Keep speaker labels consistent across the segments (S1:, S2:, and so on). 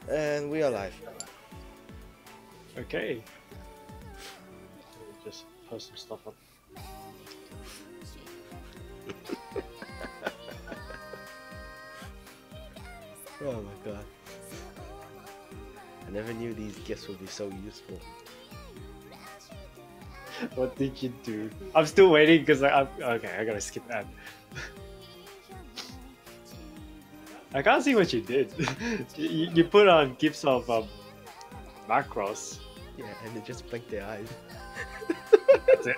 S1: And we are live.
S2: Okay. Just post some stuff up.
S1: Oh my god. I never knew these gifts would be so useful.
S2: What did you do? I'm still waiting because I'm okay. I gotta skip that. I can't see what you did. You put on gifs of macros.
S1: Yeah, and they just blink their eyes.
S2: That's it.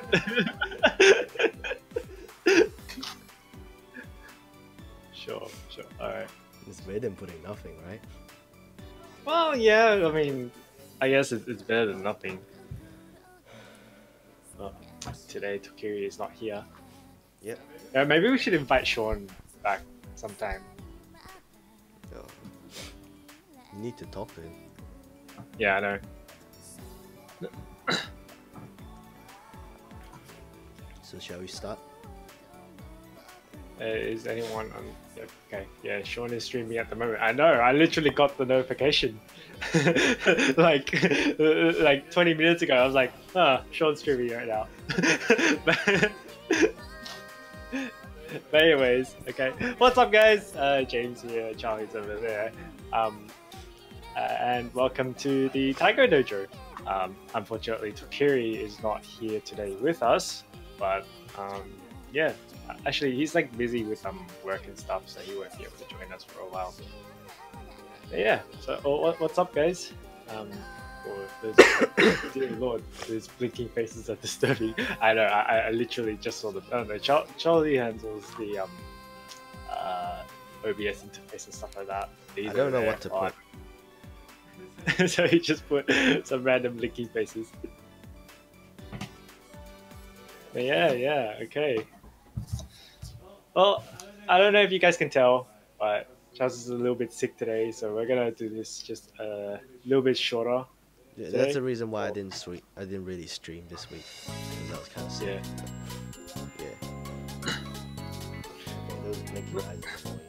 S2: Sure. Alright.
S1: It's better than putting nothing, right?
S2: Well, yeah. I mean, I guess it's better than nothing. Oh, today Tokiri is not here.
S1: Yep.
S2: Maybe we should invite Sean back sometime.
S1: Oh. You need to talk to him.
S2: Yeah, I know.
S1: So shall we start?
S2: Is anyone on? Okay, yeah, Sean is streaming at the moment. I know. I literally got the notification like 20 minutes ago. I was like, Sean's streaming right now. But anyways, okay. What's up, guys? James here. Charlie's over there. And welcome to the Taiko Dojo. Unfortunately, Tokiri is not here today with us, but yeah. Actually, he's like busy with work and stuff, so he won't be able to join us for a while. But yeah, so what's up, guys? For those, dear Lord, these blinking faces are disturbing. I know, I literally just saw them. I don't know, Charlie handles the OBS interface and stuff like that.
S1: I don't know what to put.
S2: So he just put some random blinking faces. But yeah, okay. Well, I don't know if you guys can tell, but Charles is a little bit sick today, so we're gonna do this just a little bit shorter.
S1: Yeah, that's the reason why I didn't really stream this week. Because I was kind of sick. Yeah. Okay, those blinking eyes are annoying.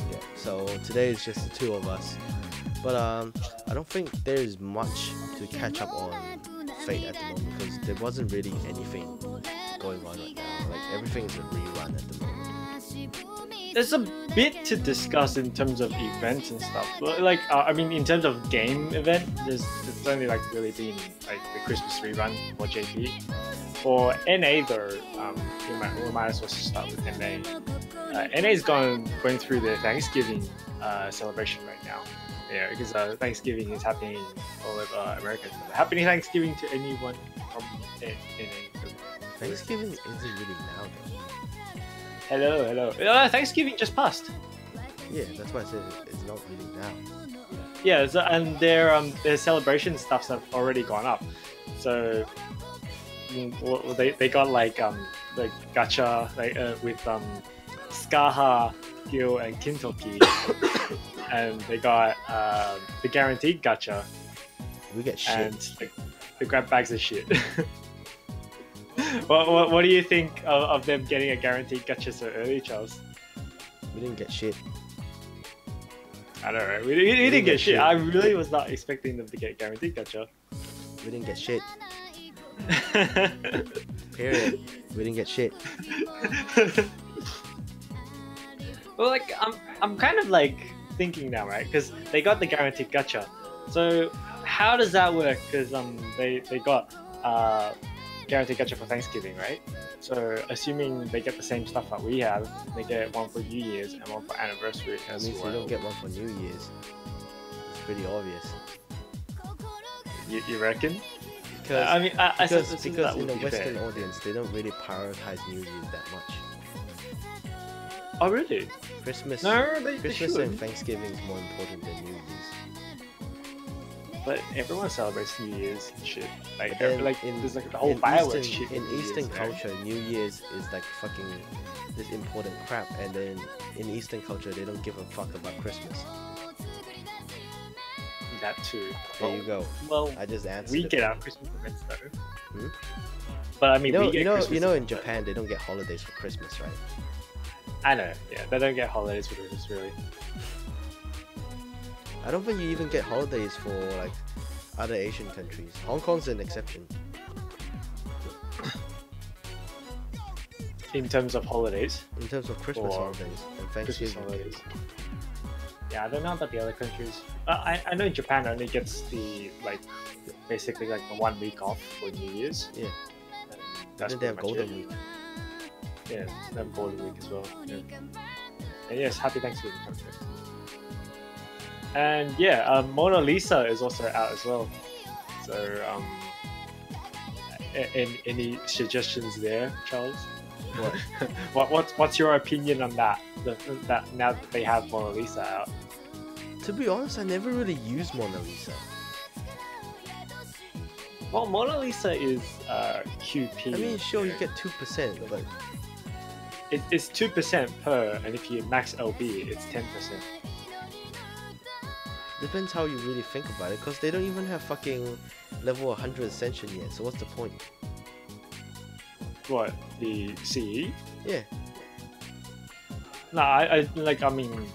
S1: Yeah. So today is just the two of us, but I don't think there's much to catch up on Fate at the moment because there wasn't really anything going on right now. Like everything is a rerun at the moment.
S2: There's a bit to discuss in terms of events and stuff. Like I mean, in terms of game event, there's only like really been like the Christmas rerun for JP. For NA though, we might as well start with NA. NA's going through their Thanksgiving celebration right now. Yeah, because Thanksgiving is happening all over America. Happy Thanksgiving to anyone from NA.
S1: Thanksgiving isn't really now though.
S2: Hello. Thanksgiving just passed.
S1: Yeah, that's why I said it's not really now.
S2: Yeah, so, and their celebration stuffs have already gone up. So they got like the gacha with Skaha, Gil, and Kintoki. And they got the guaranteed gacha.
S1: We get shit.
S2: And the grab bags of shit. What do you think of them getting a guaranteed gacha so early, Charles?
S1: We didn't get shit.
S2: I don't know. We didn't get shit. I really was not expecting them to get guaranteed gacha.
S1: We didn't get shit. Period. We didn't get shit.
S2: Well, like I'm kind of like thinking now, right? Because they got the guaranteed gacha. So how does that work? Because they got guaranteed gacha for Thanksgiving, right? So assuming they get the same stuff that we have, they get one for New Year's and one for anniversary.
S1: That means they don't get one for New Year's. It's pretty obvious.
S2: You reckon?
S1: Because
S2: I mean,
S1: because in the Western audience, they don't really prioritize New Year's that much.
S2: Oh really?
S1: Christmas.
S2: No, they
S1: Christmas
S2: should.
S1: and Thanksgiving is more important than New Year's.
S2: But everyone celebrates New Year's and shit. Like,
S1: Then
S2: there's like the whole fireworks shit.
S1: In Eastern culture, New Year's is like fucking this important crap, and then in Eastern culture, they don't give a fuck about Christmas.
S2: That too.
S1: There you go.
S2: Well,
S1: I just answered.
S2: we get our Christmas events though.
S1: Hmm?
S2: But I mean, we get
S1: you know,
S2: Christmas
S1: in
S2: events,
S1: Japan, they don't get holidays for Christmas, right?
S2: I know. Yeah, they don't get holidays for Christmas really.
S1: I don't think you even get holidays for like other Asian countries. Hong Kong's an exception.
S2: In terms of holidays.
S1: In terms of Christmas
S2: Or
S1: holidays and
S2: Christmas
S1: Thanksgiving.
S2: holidays. Yeah, I don't know about the other countries. I know Japan only gets the like basically like the 1 week off for New Year's.
S1: Yeah.
S2: That's
S1: Then they have
S2: pretty much
S1: Golden
S2: it.
S1: Week.
S2: Yeah, they have Golden Week as well. Yeah. And yes, happy Thanksgiving. And yeah, Mona Lisa is also out as well. So any suggestions there, Charles?
S1: What?
S2: What's your opinion on that? That now that they have Mona Lisa out.
S1: To be honest, I never really used Mona Lisa.
S2: Well, Mona Lisa is QP.
S1: I mean, sure, you get 2%, but
S2: it's 2% per, and if you max LB, it's 10%.
S1: depends how you really think about it, because they don't even have fucking level 100 Ascension yet, so what's the point?
S2: What, the CE?
S1: Yeah.
S2: No, I mean,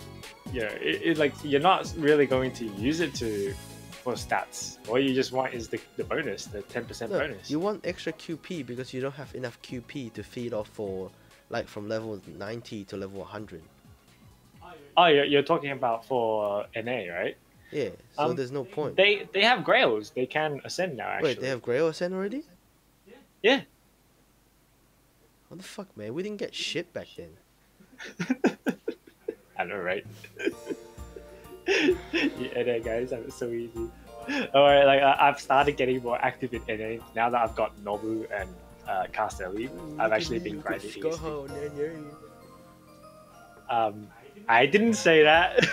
S2: yeah, it like you're not really going to use it for stats. All you just want is the bonus, the 10%
S1: No,
S2: bonus.
S1: you want extra QP because you don't have enough QP to feed off for, like, from level 90 to level 100.
S2: Oh, you're talking about for NA, right?
S1: Yeah, so there's no point.
S2: They have Grails. They can ascend now, actually.
S1: Wait, they have Grail Ascend already?
S2: Yeah.
S1: What the fuck, man? We didn't get shit back then.
S2: I know, right? Yeah, NA guys, that was so easy. Alright, like I've started getting more active in NA now that I've got Nobu and Castelli. I've actually been grinding EXP. I didn't say that.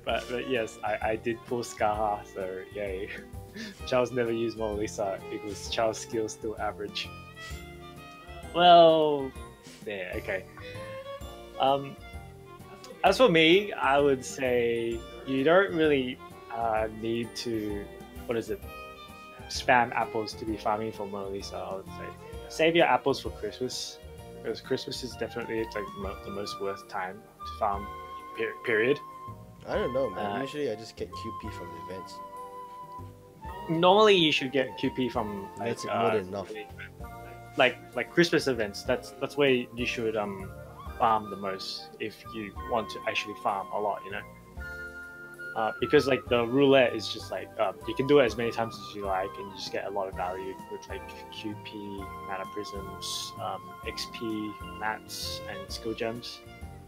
S2: but yes, I did pull Skaha, so yay. Charles never used Mona Lisa because Charles' skills still average. Well, yeah, okay. As for me, I would say you don't really need to, spam apples to be farming for Mona Lisa. I would say save your apples for Christmas, because Christmas is definitely like the most worth time to farm. Period.
S1: I don't know, man. Usually I just get QP from events.
S2: Normally you should get QP from like,
S1: That's more than enough.
S2: Like Christmas events. That's where you should farm the most if you want to actually farm a lot, you know. Because like the roulette is just like you can do it as many times as you like, and you just get a lot of value with like QP, mana prisms, XP, mats, and skill gems.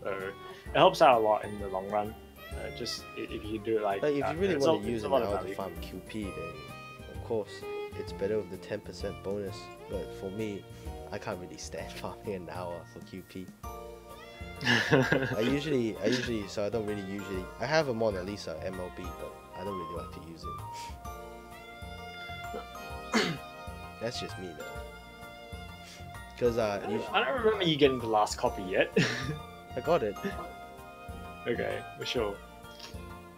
S2: So it helps out a lot in the long run. Just if you do it like
S1: if you really want to use it now to
S2: value.
S1: farm QP, then of course it's better with the 10% bonus. But for me, I can't really stand farming an hour for QP. I usually, so I don't really usually. I have a Mona Lisa MLB, but I don't really like to use it. That's just me though. Because
S2: I don't remember you getting the last copy yet.
S1: I got it.
S2: Okay, for sure.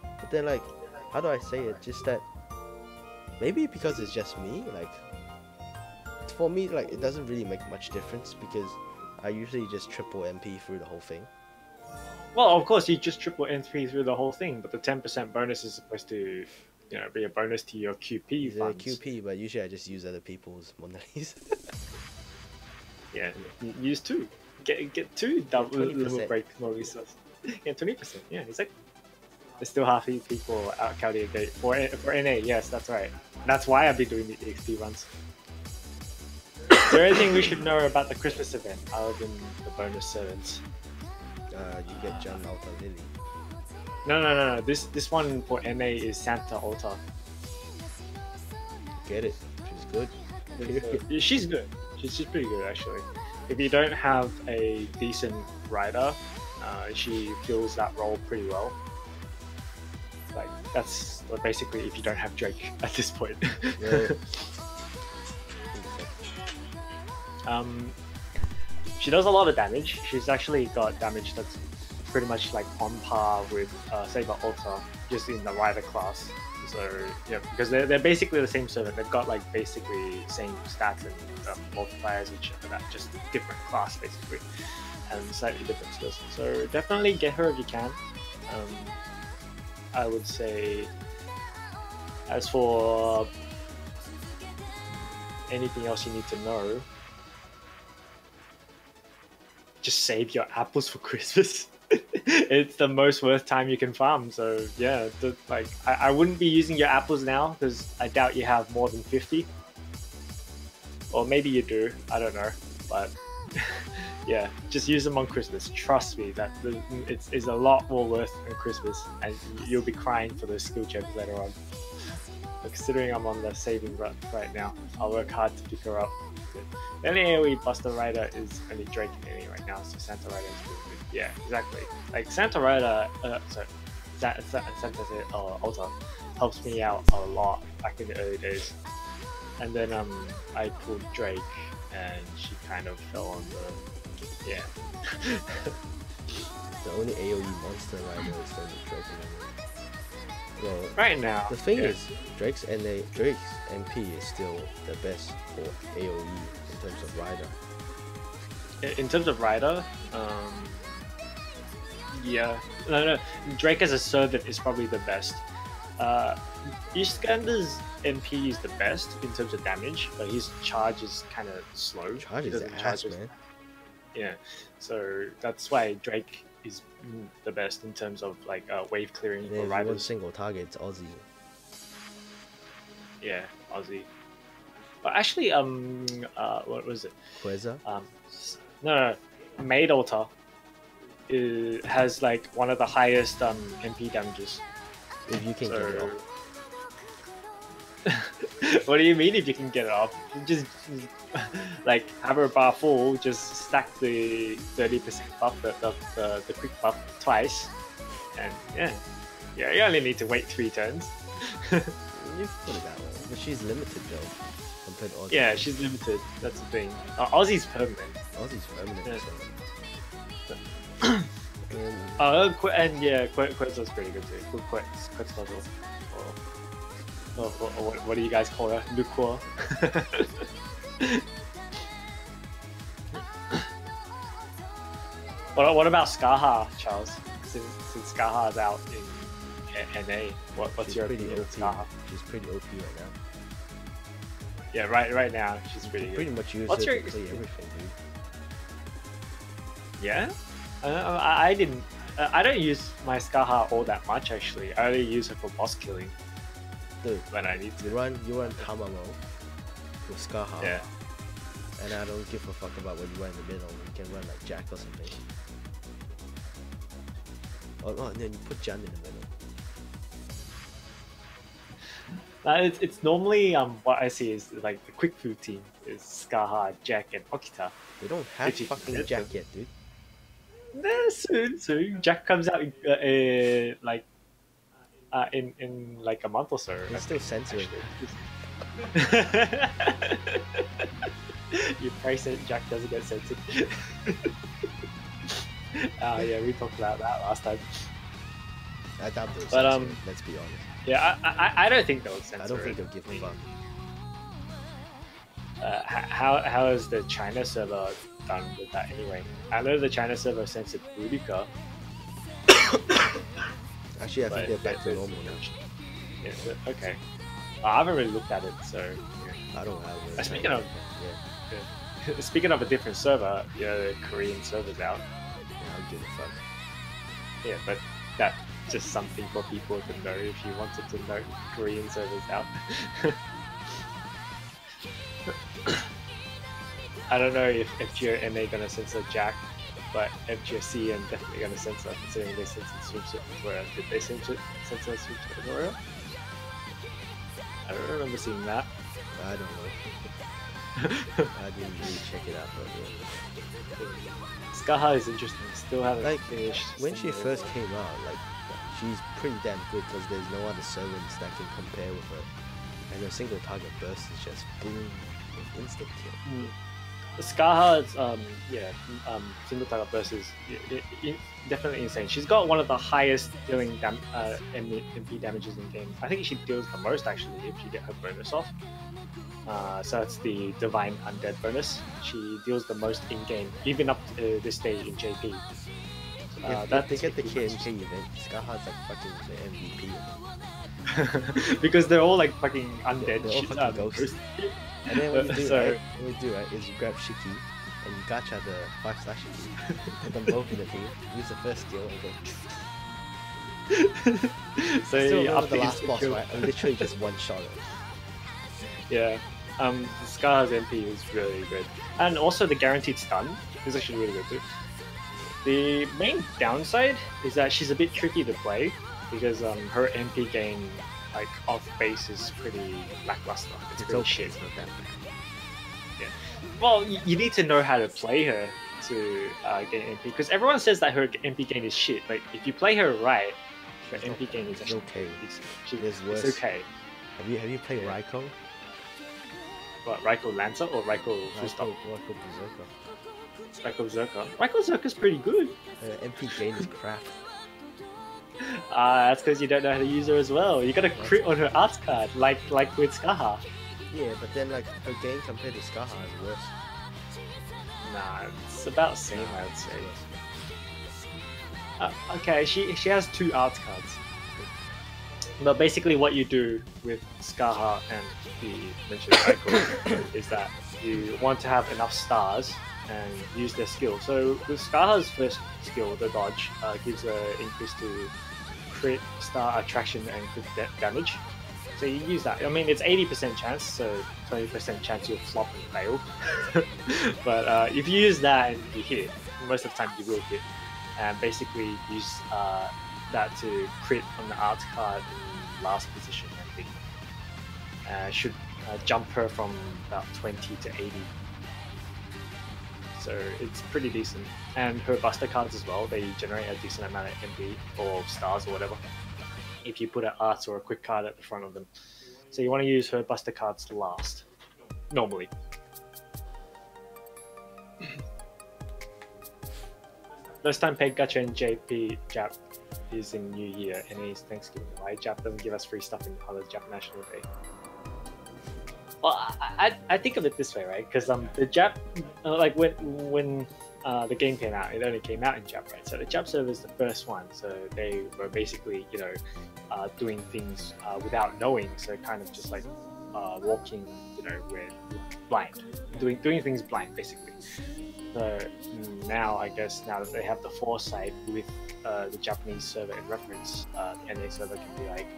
S1: But then, like, how do I say it? Just that maybe because it's just me, like, for me, like, it doesn't really make much difference because I usually just triple MP through the whole thing.
S2: Well, of course, you just triple MP through the whole thing, but the 10% bonus is supposed to, you know, be a bonus to your QP funds.
S1: QP, but usually I just use other people's Mona Lisa.
S2: Yeah, use two. Get two double little break Mona Lisas. Yeah, 20%. Yeah, it's like there's still half these people out counting a gate for NA. Yes, that's right. That's why I've been doing the EXP runs. Is there anything we should know about the Christmas event other than the bonus servants?
S1: You get John Alta Lily.
S2: No. This one for NA is Santa Alta.
S1: Get it? She's good.
S2: She's good. She's pretty good actually. If you don't have a decent rider, she fills that role pretty well. Like that's basically if you don't have Drake at this point.
S1: Yeah.
S2: She does a lot of damage. She's actually got damage that's pretty much like on par with Saber Ultra, just in the rider class. So yeah, because they're basically the same server. They've got like basically same stats and multipliers each other, that just different class basically, and slightly different skills. So definitely get her if you can. I would say, as for anything else you need to know, just save your apples for Christmas. It's the most worth time you can farm. So yeah, like I wouldn't be using your apples now because I doubt you have more than 50, or maybe you do, I don't know, but yeah, just use them on Christmas. Trust me, that it's a lot more worth on Christmas, and you'll be crying for those skill checks later on. But considering I'm on the saving run right now, I'll work hard to pick her up. The only AoE Buster Rider is only Drake and Annie right now, so Santa Rider is really good. Yeah, exactly. Like Santa Rider, Santa Alta helps me out a lot back in the early days. And then I pulled Drake, and she kind of fell on the
S1: The only AoE monster rider is the Drake and Annie. Well,
S2: right now.
S1: The thing is, Drake's MP is still the best for AoE in terms of rider.
S2: In terms of rider, yeah, no. Drake as a servant is probably the best. Iskander's MP is the best in terms of damage, but his charge is kind of slow.
S1: Charge is ass, man.
S2: Yeah, so that's why Drake is the best in terms of like wave clearing for riders.
S1: One single target, it's Aussie.
S2: Yeah, Aussie. But actually, what was it?
S1: Queza?
S2: No, Maid Altar has like one of the highest MP damages.
S1: If you can get it off.
S2: What do you mean if you can get it off? Just like have her bar full, just stack the 30% buff, the quick buff twice, and yeah, you only need to wait 3 turns.
S1: You put it that way, but she's limited though, compared to Aussie.
S2: Yeah, she's limited. That's the thing. Aussie's permanent.
S1: Aussie's permanent.
S2: Yeah. And yeah, Quetzal's pretty good too. Quetzal. What do you guys call her? Luqua. What about Skaha, Charles? Since Skaha's out in NA, what's your opinion of Skaha?
S1: She's pretty OP right now.
S2: Yeah, right now she's pretty good.
S1: Pretty much use her to play everything, dude.
S2: Yeah, I didn't. I don't use my Skaha all that much actually. I only use her for boss killing.
S1: Dude,
S2: when I need to.
S1: You run Tamamo with Skaha.
S2: Yeah.
S1: And I don't give a fuck about what you run in the middle. You can run like Jack or something. Oh, and then you put Jan in the middle.
S2: It's normally what I see is like the quick food team is Skaha, Jack, and Okita.
S1: They don't have fucking Jack yet, dude.
S2: Soon. Jack comes out in like a month or so.
S1: He's still censoring.
S2: You pray Jack doesn't get censored. Yeah, we talked about that last time.
S1: I doubt they'll
S2: but
S1: censor it, let's be honest.
S2: Yeah, I don't think they'll censor it.
S1: I don't think they'll give a fuck.
S2: How is the China server done with that anyway? I know the China server censored Boudica.
S1: Actually, I think they're back to normal now.
S2: Yeah, okay. I haven't really looked at it, so yeah.
S1: I don't have it.
S2: Speaking of a different server, the Korean server's out.
S1: Yeah, I don't give a fuck.
S2: Yeah, but that's just something for people to know if you wanted to know Korean servers out. I don't know if FGO and they're gonna censor Jack, but FGC and definitely gonna censor, considering they censored Swimsuit Tutorial. Did they censor Swimsuit Tutorial? I don't remember seeing that.
S1: I don't know. I didn't really check it out, but yeah.
S2: Skaha is interesting. Still haven't finished.
S1: When she first came out, like she's pretty damn good because there's no other servants that can compare with her, and her single target burst is just boom, instant kill.
S2: Scarheart's single target burst is definitely insane. She's got one of the highest dealing MP damages in game. I think she deals the most actually if you get her bonus off. So it's the Divine Undead bonus. She deals the most in game, even up to this day in JP.
S1: That they get the KMK event. Scarheart's like fucking the MVP.
S2: Because they're all like fucking undead.
S1: They're all fucking ghosts. And then what you do, is you grab Shiki and you gacha the 5-star Shiki, put them both in the team, use the first skill and go.
S2: So
S1: still remember the last boss, right? I literally just one shot it.
S2: Yeah. Scar's MP is really good. And also the guaranteed stun is actually really good too. The main downside is that she's a bit tricky to play because her MP gain like off base is pretty lackluster. It's pretty shit.
S1: It's not that bad.
S2: Yeah. Well, you need to know how to play her to gain MP because everyone says that her MP gain is shit, but if you play her right, her MP gain is actually
S1: okay.
S2: It's okay.
S1: Have you played Raiko?
S2: What, Raiko Lancer or Raiko Full Stop?
S1: Raiko Berserker.
S2: Raiko Berserker. Raiko Berserker's pretty good.
S1: MP gain is crap.
S2: That's because you don't know how to use her as well. You gotta crit on her arts card, like with Scarha.
S1: Yeah, but then like her game compared to Scarha is worse.
S2: Nah, it's about the same, I would say. Okay, she has 2 arts cards. But basically what you do with Scarha and the mentioned Raiko is that you want to have enough stars and use their skill. So with Scarha's first skill, the dodge, gives an increase to crit, star attraction, and crit damage. So you use that. I mean, it's 80% chance, so 20% chance you'll flop and fail. But if you use that and you hit, most of the time you will hit. And basically use that to crit on the art card in last position, I think. Should jump her from about 20 to 80. So it's pretty decent. And her buster cards as well, they generate a decent amount of MP or stars or whatever if you put an art or a quick card at the front of them. So you want to use her buster cards last, normally. First time paid gacha in JP Jap is in New Year, and it's Thanksgiving. Why Jap doesn't give us free stuff in other Jap National Day? Well, I think of it this way, right? Because the Jap, like when the game came out, it only came out in Jap, right? So the Jap server is the first one, so they were basically, you know, doing things without knowing, so kind of just like walking, you know, we're blind, doing things blind, basically. So now, I guess, now that they have the foresight with the Japanese server in reference, the NA server can be like,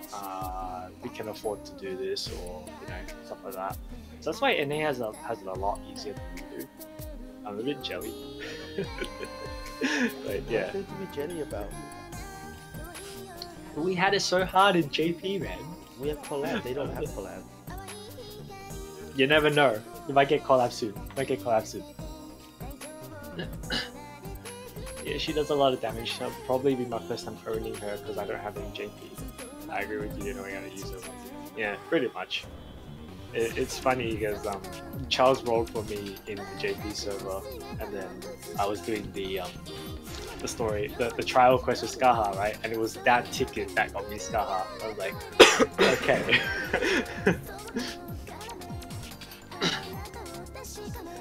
S2: we can afford to do this, or, you know, stuff like that. So that's why NA has it a lot easier than we do. I'm a bit jelly. But yeah.
S1: What to be jelly about?
S2: We had it so hard in JP, man.
S1: We have collab, they don't have collab.
S2: You never know. You might get collab soon. Yeah, she does a lot of damage. That'll probably be my first time owning her because I don't have any JP. I agree with you knowing how to use her. Yeah, pretty much. It's funny because Charles rolled for me in the JP server, and then I was doing the story, the trial quest with Scarha, right? And it was that ticket that got me Scarha. I was like, okay.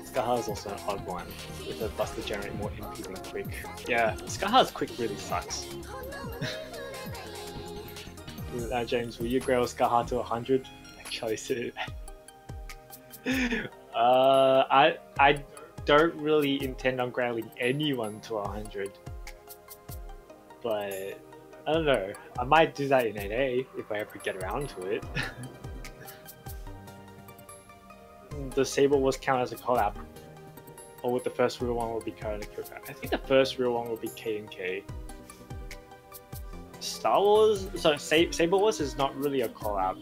S2: Scarha is also an odd one, with a buster generate more MP than quick. Yeah, Scarha's quick really sucks. James, will you grow Scarha to 100? Actually, too. I don't really intend on growing anyone to 100, but I don't know. I might do that in NA if I ever get around to it. Does Sable Wars count as a collab? Or would the first real one will be currently co-found? I think the first real one will be K&K. Star Wars, so Sable Wars is not really a collab.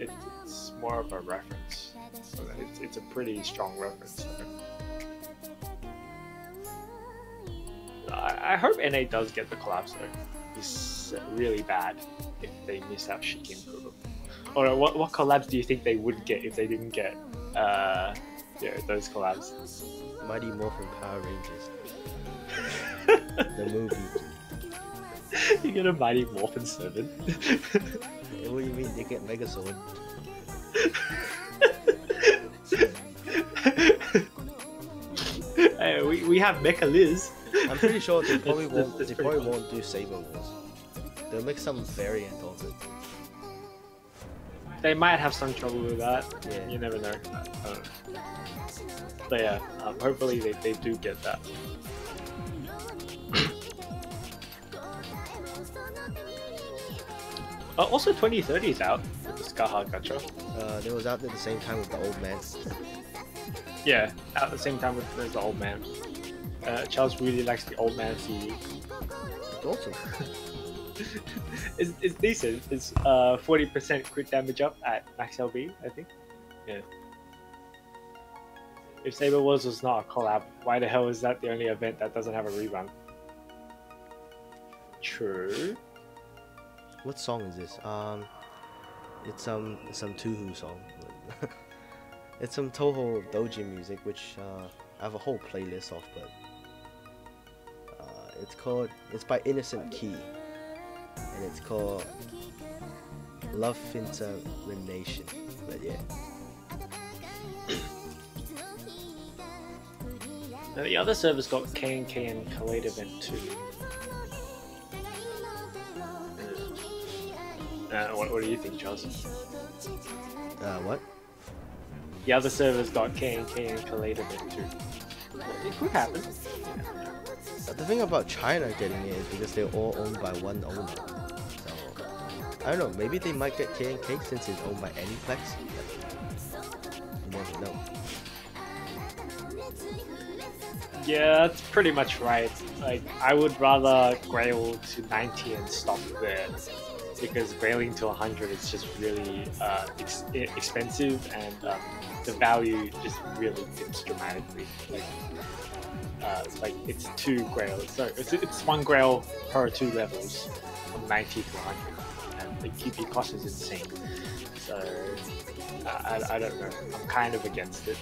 S2: It's more of a reference. So it's a pretty strong reference. I hope NA does get the collabs though. It's really bad if they miss out Shiki and Kuro. Or what collabs do you think they would get if they didn't get those collabs?
S1: Mighty Morphin Power Rangers. The movie.
S2: You get a Mighty Morphin 7.
S1: What do you mean? They get Megazord.
S2: Hey, we have Mecha Liz.
S1: I'm pretty sure they probably won't.
S2: It's
S1: They
S2: pretty
S1: probably
S2: cool.
S1: won't do Saber Wars. They'll make some variant of it.
S2: They might have some trouble with that.
S1: Yeah.
S2: You never know. But yeah, hopefully they do get that. Also, 2030 is out with the Skaha Gacha.
S1: They was out at the same time with the old man.
S2: Yeah, at the same time with the old man. Charles really likes the old man series.
S1: It's awesome.
S2: It's decent. It's 40% crit damage up at max LB, I think. Yeah. If Saber Wars was not a collab, why the hell is that the only event that doesn't have a rerun? True.
S1: What song is this? It's some Tuhu song. It's some Toho Doji music, which I have a whole playlist of, but it's by Innocent Key, and it's called Love Interrenation. But yeah.
S2: Now the other servers got K&K and Khalid event too. What do you think, Charles?
S1: What?
S2: The other servers got K&K and Khalid event too. It could happen.
S1: The thing about China getting it is because they're all owned by one owner. So I don't know. Maybe they might get K&K since it's owned by Aniplex. You never know.
S2: Yeah, that's pretty much right. Like, I would rather Grail to 90 and stop there, because grailing to 100 is just really expensive, and the value just really dips dramatically. Like it's 2 grails, so it's 1 grail per 2 levels from 90 to 100, and the QP cost is insane. So I don't know. I'm kind of against it.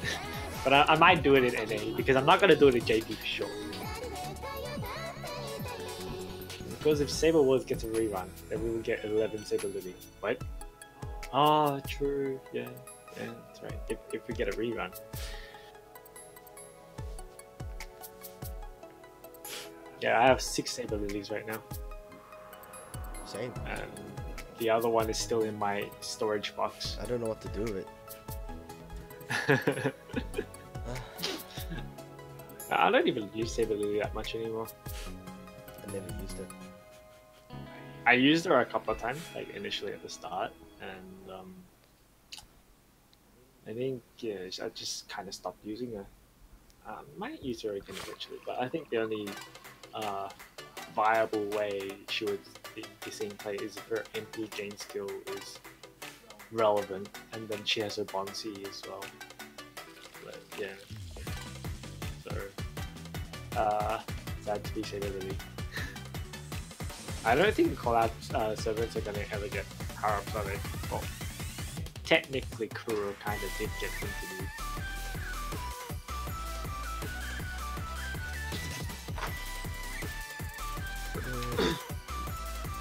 S2: But I might do it in NA, because I'm not going to do it in JP for sure. Because if Saber Wars gets a rerun, then we will get 11 Saber Lily. What? Ah, true. Yeah, that's right. If we get a rerun. Yeah, I have 6 Saber Lilies right now.
S1: Same.
S2: And the other one is still in my storage box.
S1: I don't know what to do with it.
S2: I don't even use Saber Lily that much anymore.
S1: I never used it.
S2: I used her a couple of times, like initially at the start, and I think I just kind of stopped using her. Might use her again eventually, but I think the only viable way she would be seen play is if her MP Jane skill is relevant, and then she has her Bonsi as well. But yeah, so sad to be Saber Lily. I don't think collab servers are gonna ever get power-ups, are they? Well, technically Kuro kind of did get introduced.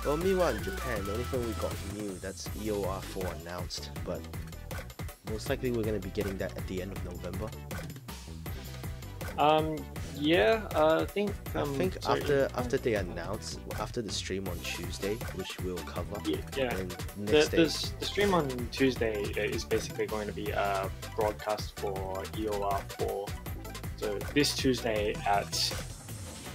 S1: Well, meanwhile in Japan, the only thing we got new, that's EOR4 announced, but most likely we're going to be getting that at the end of November.
S2: Yeah, I think
S1: sorry. after they announce, after the stream on Tuesday, which we'll cover.
S2: Yeah.
S1: And next day.
S2: The stream on Tuesday is basically going to be a broadcast for EOR4. So this Tuesday at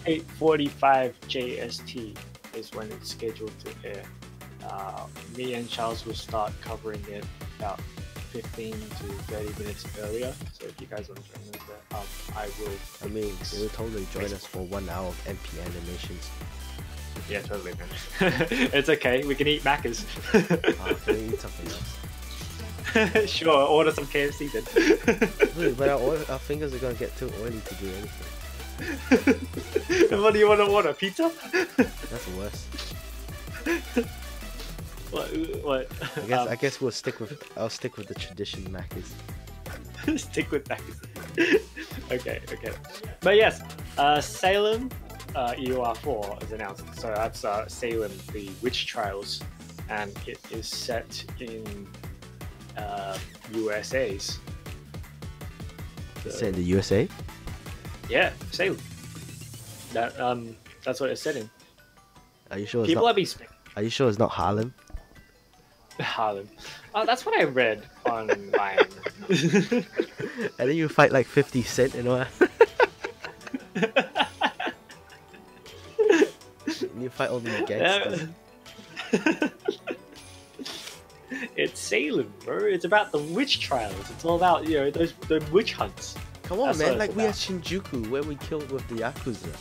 S2: 8:45 JST is when it's scheduled to air. Me and Charles will start covering it about 15 to 30 minutes earlier. So if you guys want to join us there, I will.
S1: I mean, they will totally join us for 1 hour of MP animations.
S2: Yeah, totally, man. It's okay. We can eat Macca's.
S1: Can we eat something else?
S2: Sure, order some KFC then.
S1: Wait, but our fingers are gonna get too oily to do anything.
S2: What do you want to order? Pizza?
S1: That's worse.
S2: What?
S1: I guess I'll stick with the tradition Macca's.
S2: Stick with that. Okay. But yes, Salem EOR 4 is announced. So that's Salem, the Witch Trials, and it is set in USA's.
S1: It's in the USA?
S2: Yeah, Salem. That's what it's set in.
S1: Are you sure
S2: People have been
S1: Are you sure it's not Harlem?
S2: Harlem. Oh, that's what I read online.
S1: And then you fight like 50 Cent and all that. And you fight all the gangsters.
S2: It's Salem, bro. It's about the witch trials. It's all about, those witch hunts.
S1: Come on,
S2: That's
S1: man.
S2: what
S1: Like
S2: it's
S1: we had
S2: about.
S1: Shinjuku where we killed with the Yakuza.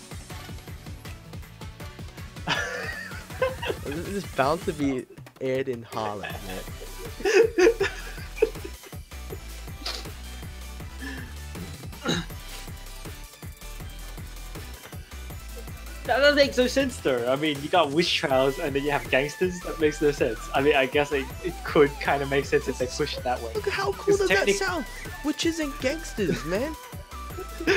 S1: It's bound to be aired in Harlem, man.
S2: That makes no sense, though. I mean, you got witch trials and then you have gangsters. That makes no sense. I mean, I guess it could kind of make sense if they push it that way.
S1: Look at how cool does that sound? Witches and gangsters, man.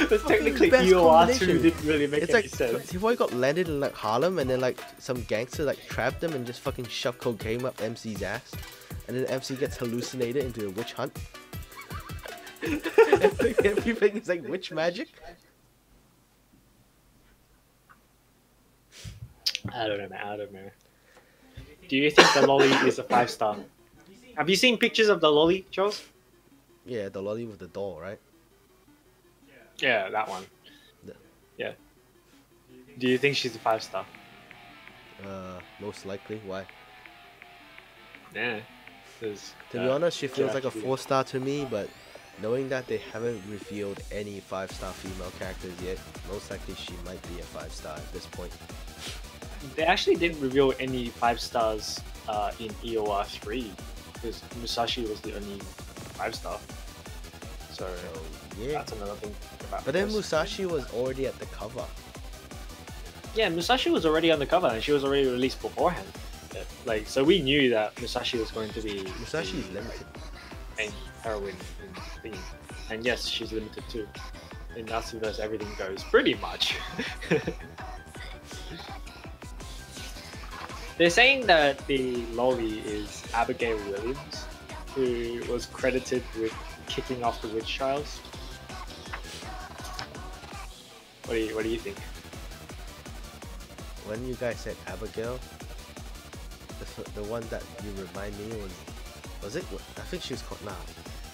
S2: But technically,
S1: best
S2: EOR 2
S1: combination.
S2: didn't really make
S1: It's
S2: any
S1: like
S2: sense.
S1: if I got landed in like Harlem and then like some gangster like trapped them and just fucking shoved cocaine up MC's ass, and then MC gets hallucinated into a witch hunt. Everything is like witch magic.
S2: I don't know, man. I don't know. Do you think the lolly is a 5-star? Have you seen pictures of the lolly, Charles?
S1: Yeah, the lolly with the doll, right?
S2: Yeah, that one.
S1: The-
S2: Yeah. Do you think she's a 5-star?
S1: Most likely. Why?
S2: Yeah.
S1: To be honest, she feels like a 4-star to me, but knowing that they haven't revealed any 5-star female characters yet, most likely she might be a 5-star at this point.
S2: They actually didn't reveal any 5-stars in EOR 3 because Musashi was the only 5-star. So
S1: Yeah.
S2: that's another thing about
S1: But then
S2: this.
S1: Musashi was already at the cover.
S2: Yeah, Musashi was already on the cover and she was already released beforehand. Yeah, like, so we knew that Musashi was going to be
S1: Musashi is limited.
S2: main heroine in theme. And yes, she's limited too. In Natsuverse, everything goes pretty much. They're saying that the lolly is Abigail Williams, who was credited with kicking off the witch trials. What do you think?
S1: When you guys said Abigail, the one that you remind me was it? I think she was called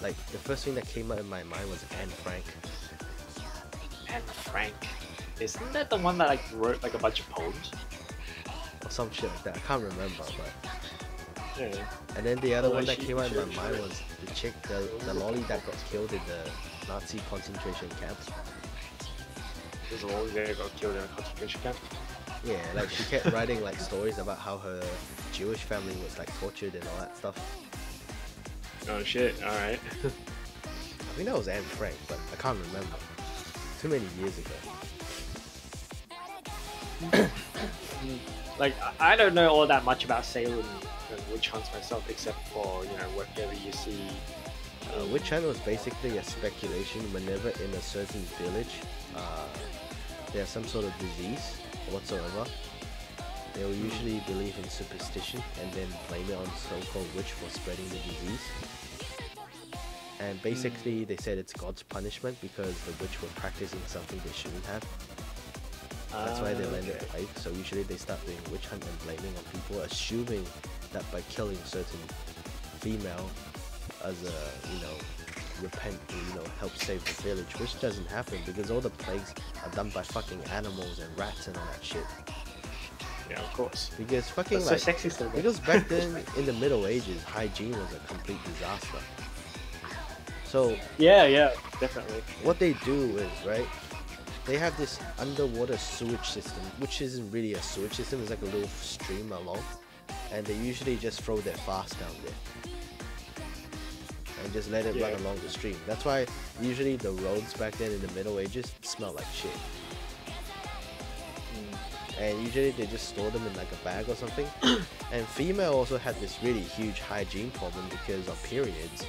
S1: Like the first thing that came out in my mind was Anne Frank.
S2: Anne Frank. Isn't that the one that like wrote like a bunch of poems?
S1: Or some shit like that. I can't remember, but
S2: Yeah.
S1: and then the other
S2: Well,
S1: one that
S2: she-
S1: came out in my
S2: she-
S1: mind was the chick, the lolly that got killed in the Nazi concentration camps.
S2: There's a lolly there got killed in a concentration camp.
S1: Yeah, like she kept writing like stories about how her Jewish family was like tortured and all that stuff.
S2: Oh shit! All right.
S1: I think that was Anne Frank, but I can't remember. Too many years ago.
S2: Like I don't know all that much about Salem and witch hunts myself, except for whatever you see.
S1: Witch hunt was basically a speculation whenever in a certain village there's some sort of disease whatsoever. They will usually believe in superstition and then blame it on so-called witch for spreading the disease. And basically they said it's God's punishment because the witch were practicing something they shouldn't have. That's why they landed it life. So usually they start doing witch hunt and blaming on people, assuming that by killing certain female as a repent to help save the village, which doesn't happen because all the plagues are done by fucking animals and rats and all that shit.
S2: Yeah, of course.
S1: Because fucking
S2: That's so sexy still.
S1: because back then in the Middle Ages, hygiene was a complete disaster. So
S2: Yeah, definitely.
S1: what they do is, right, they have this underwater sewage system, which isn't really a sewage system, it's like a little stream along, and they usually just throw their fast down there and just let it run along the stream. That's why usually the roads back then in the Middle Ages smell like shit. And usually they just store them in like a bag or something. And female also had this really huge hygiene problem because of periods,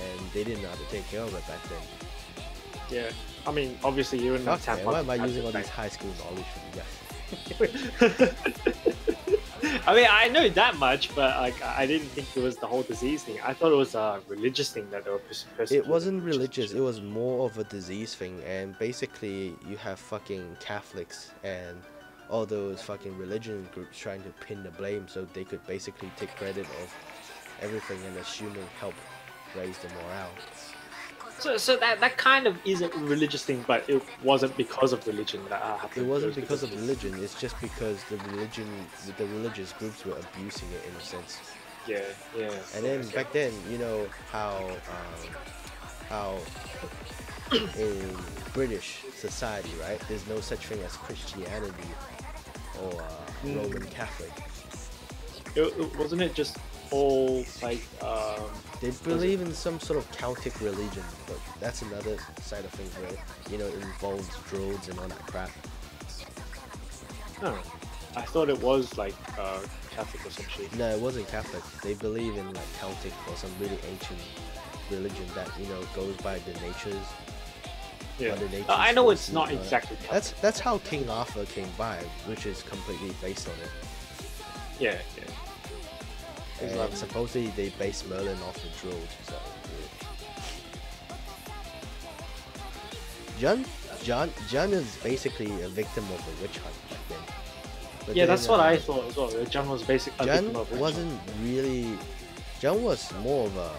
S1: and they didn't know how to take care of it back then.
S2: Yeah, I mean, obviously you wouldn't have
S1: Okay, why am I using all these high school knowledge from you guys?
S2: I mean, I know that much, but like, I didn't think it was the whole disease thing. I thought it was a religious thing that they were persecuting.
S1: It wasn't religious, it was more of a disease thing, and basically you have fucking Catholics and all those fucking religion groups trying to pin the blame so they could basically take credit of everything and assuming help raise the morale.
S2: So that kind of is a religious thing, but it wasn't because of religion that happened.
S1: It wasn't because of religion, it's just because the religious groups were abusing it in a sense.
S2: Yeah.
S1: And then back then, you know how in British society, right, there's no such thing as Christianity or Roman Catholic.
S2: Wasn't it just all like
S1: they believe in some sort of Celtic religion, but that's another side of things where, you know, it involves druids and all that crap.
S2: Oh, I thought it was like Catholic or some shit.
S1: No, it wasn't Catholic. They believe in like Celtic or some really ancient religion that, you know, goes by the natures.
S2: Yeah, I know it's not exactly Catholic.
S1: That's how King Arthur came by, which is completely based on it.
S2: Yeah.
S1: And supposedly they based Merlin off the druid, so yeah. John is basically a victim of a witch hunt back then. But
S2: yeah, that's what I thought as well. John was basically a victim of a witch
S1: wasn't
S2: hunt.
S1: really. John was more of a,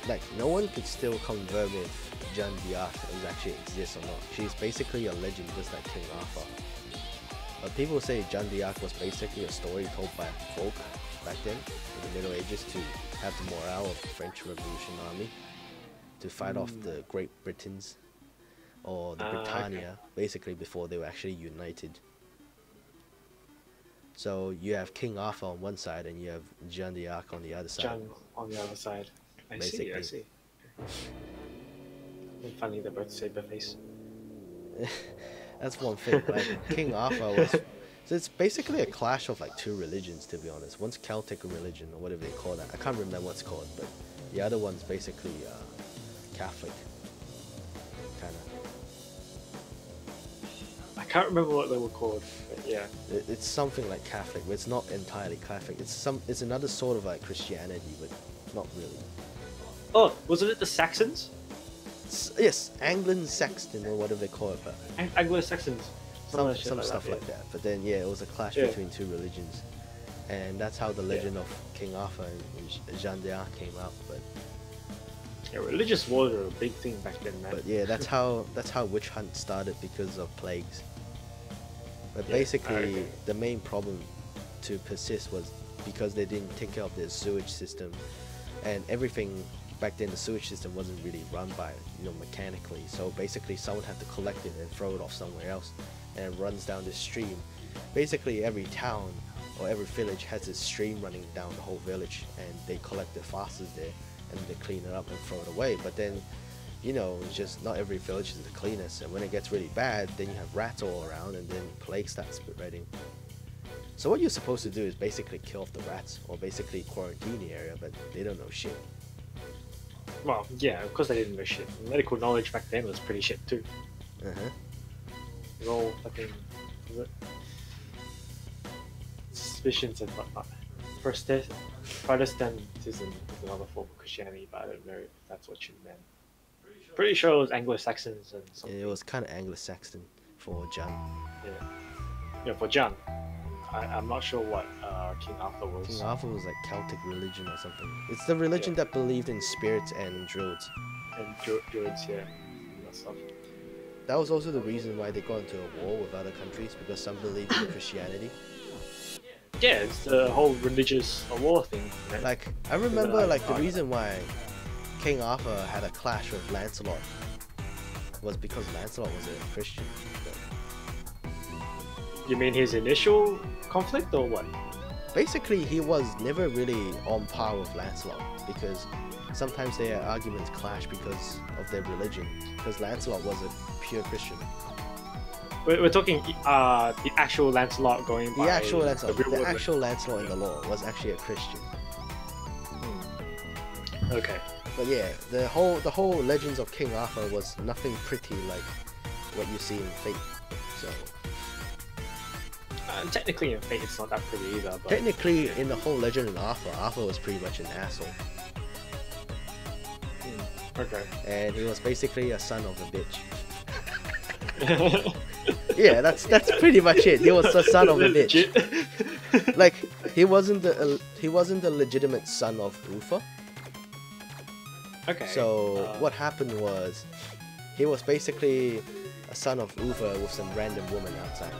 S1: like, no one could still confirm if Jeanne d'Arc actually exists or not. She's basically a legend, just like King Arthur. But people say Jeanne d'Arc was basically a story told by folk back then in the Middle Ages to have the morale of the French Revolution Army to fight off the Great Britons or the Britannia, basically before they were actually united. So you have King Arthur on one side and you have Jeanne d'Arc on the other side.
S2: Jeanne on the other side. I see. Funny, they're both saber face.
S1: That's one thing. Like King Arthur was. So it's basically a clash of like two religions, to be honest. One's Celtic religion, or whatever they call that. I can't remember what it's called, but the other one's basically Catholic, kind of.
S2: I can't remember what they were called, but yeah.
S1: It's something like Catholic, but it's not entirely Catholic. It's another sort of like Christianity, but not really.
S2: Oh, wasn't it the Saxons?
S1: Yes, Anglo-Saxon or whatever they call it, but
S2: Anglo-Saxons.
S1: Some stuff like that. But then yeah, it was a clash between two religions, and that's how the legend of King Arthur and Jeanne d'Arc came out. But
S2: yeah, religious wars were a big thing back then, man.
S1: But yeah, that's how witch hunt started, because of plagues. But basically, the main problem to persist was because they didn't take care of their sewage system, and everything back then, the sewage system wasn't really run by, you know, mechanically. So basically, someone had to collect it and throw it off somewhere else, and it runs down the stream. Basically, every town or every village has a stream running down the whole village, and they collect the fastest there, and they clean it up and throw it away. But then, you know, it's just not every village is the cleanest, and when it gets really bad, then you have rats all around, and then plague starts spreading. So what you're supposed to do is basically kill off the rats, or basically quarantine the area, but they don't know shit.
S2: Well, yeah, of course they didn't know shit. Medical knowledge back then was pretty shit too. It was all fucking suspicions and whatnot. Protestantism is another form of Christianity, but I don't know if that's what you meant. Pretty sure it was Anglo-Saxons and something.
S1: Yeah, it was kind of Anglo-Saxon for Jeanne.
S2: Yeah, for Jeanne. I'm not sure what King Arthur was.
S1: King Arthur was like Celtic religion or something. It's the religion that believed in spirits and druids.
S2: And druids, yeah. And that stuff.
S1: That was also the reason why they got into a war with other countries, because some believed in Christianity.
S2: Yeah, it's the whole religious war thing. Right?
S1: Like, I remember like the reason why King Arthur had a clash with Lancelot was because Lancelot was a Christian.
S2: You mean his initial conflict or what?
S1: Basically, he was never really on par with Lancelot, because sometimes their arguments clash because of their religion, because Lancelot was a pure Christian.
S2: We're talking the actual Lancelot going by...
S1: The actual Lancelot in the lore was actually a Christian.
S2: Okay.
S1: But yeah, the whole Legends of King Arthur was nothing pretty like what you see in Fate. So
S2: Technically in Fate it's not that pretty either. But
S1: technically, in the whole Legend of Arthur, Arthur was pretty much an asshole.
S2: Okay.
S1: And he was basically a son of a bitch. Yeah, that's pretty much it. He was a son of a bitch. Like he wasn't the legitimate son of Ufa.
S2: Okay.
S1: So what happened was, he was basically a son of Ufa with some random woman outside.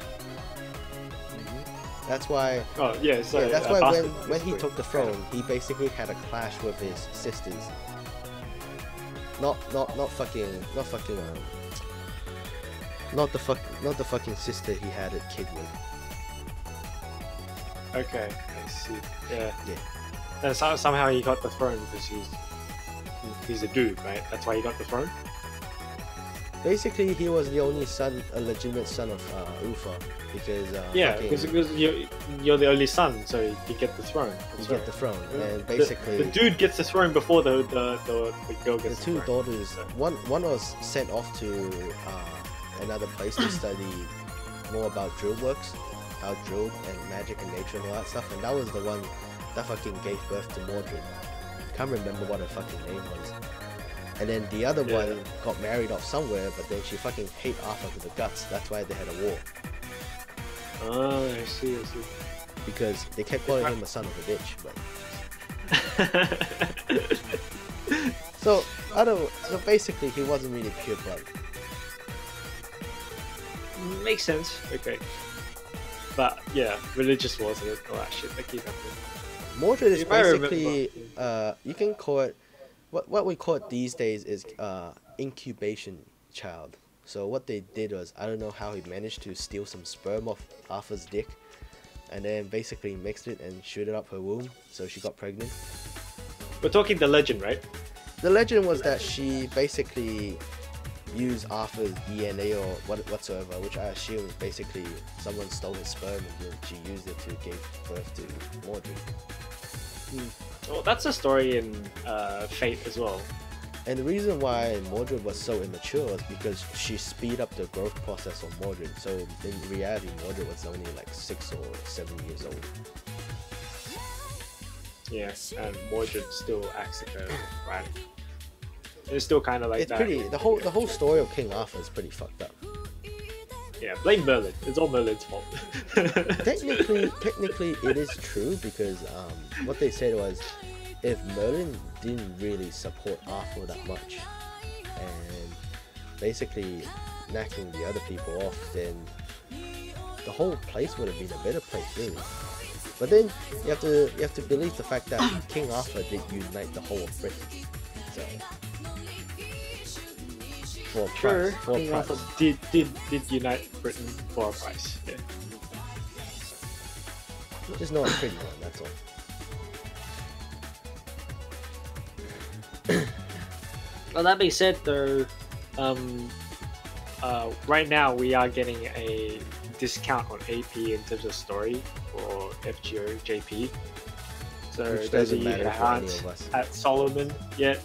S1: That's why.
S2: Oh yeah. So
S1: yeah, that's why when he took the throne, he basically had a clash with his sisters. Not the fucking sister he had a kid with.
S2: Okay, I see. Yeah.
S1: Yeah.
S2: And somehow he got the throne because he's a dude, right? That's why he got the throne.
S1: Basically, he was the only son, a legitimate son of Ufa, because
S2: yeah, because you're the only son, so you get the throne.
S1: You get the throne, and basically
S2: the dude gets the throne before the girl gets
S1: the two daughters. One was sent off to another place to study more about drill works, how drill and magic and nature and all that stuff, and that was the one that fucking gave birth to Mordred. Can't remember what her fucking name was. And then the other one got married off somewhere, but then she fucking hate Arthur to the guts. That's why they had a war.
S2: Oh, I see.
S1: Because they kept calling him a son of a bitch. But so basically, he wasn't really pure blood.
S2: Makes sense. Okay. But yeah, religious wars and all that shit they keep happening.
S1: Mordred is basically you can call it what we call it these days is incubation child. So what they did was, I don't know how he managed to steal some sperm off Arthur's dick, and then basically mixed it and shoot it up her womb, so she got pregnant.
S2: We're talking the legend, right?
S1: The legend was that she basically used Arthur's DNA or whatsoever, which I assume is basically someone stole his sperm and then she used it to give birth to Mordred.
S2: Well, that's a story in Fate as well.
S1: And the reason why Mordred was so immature was because she speed up the growth process of Mordred. So in reality, Mordred was only like 6 or 7 years old.
S2: Yes, and Mordred still acts like a rat. It's still kind of like that.
S1: The whole story of King Arthur is pretty fucked up.
S2: Yeah, blame Merlin. It's all Merlin's fault.
S1: Technically, it is true because what they said was, if Merlin didn't really support Arthur that much, and basically knocking the other people off, then the whole place would have been a better place, really. But then you have to believe the fact that King Arthur did unite the whole of Britain. So for a price,
S2: King Arthur did unite Britain for a price. Yeah.
S1: Just not a pretty one, that's all.
S2: Well, that being said, though, right now we are getting a discount on AP in terms of story for FGO JP. So
S1: which
S2: those of
S1: doesn't
S2: you
S1: matter
S2: who
S1: for any
S2: aren't
S1: of us.
S2: at Solomon yet,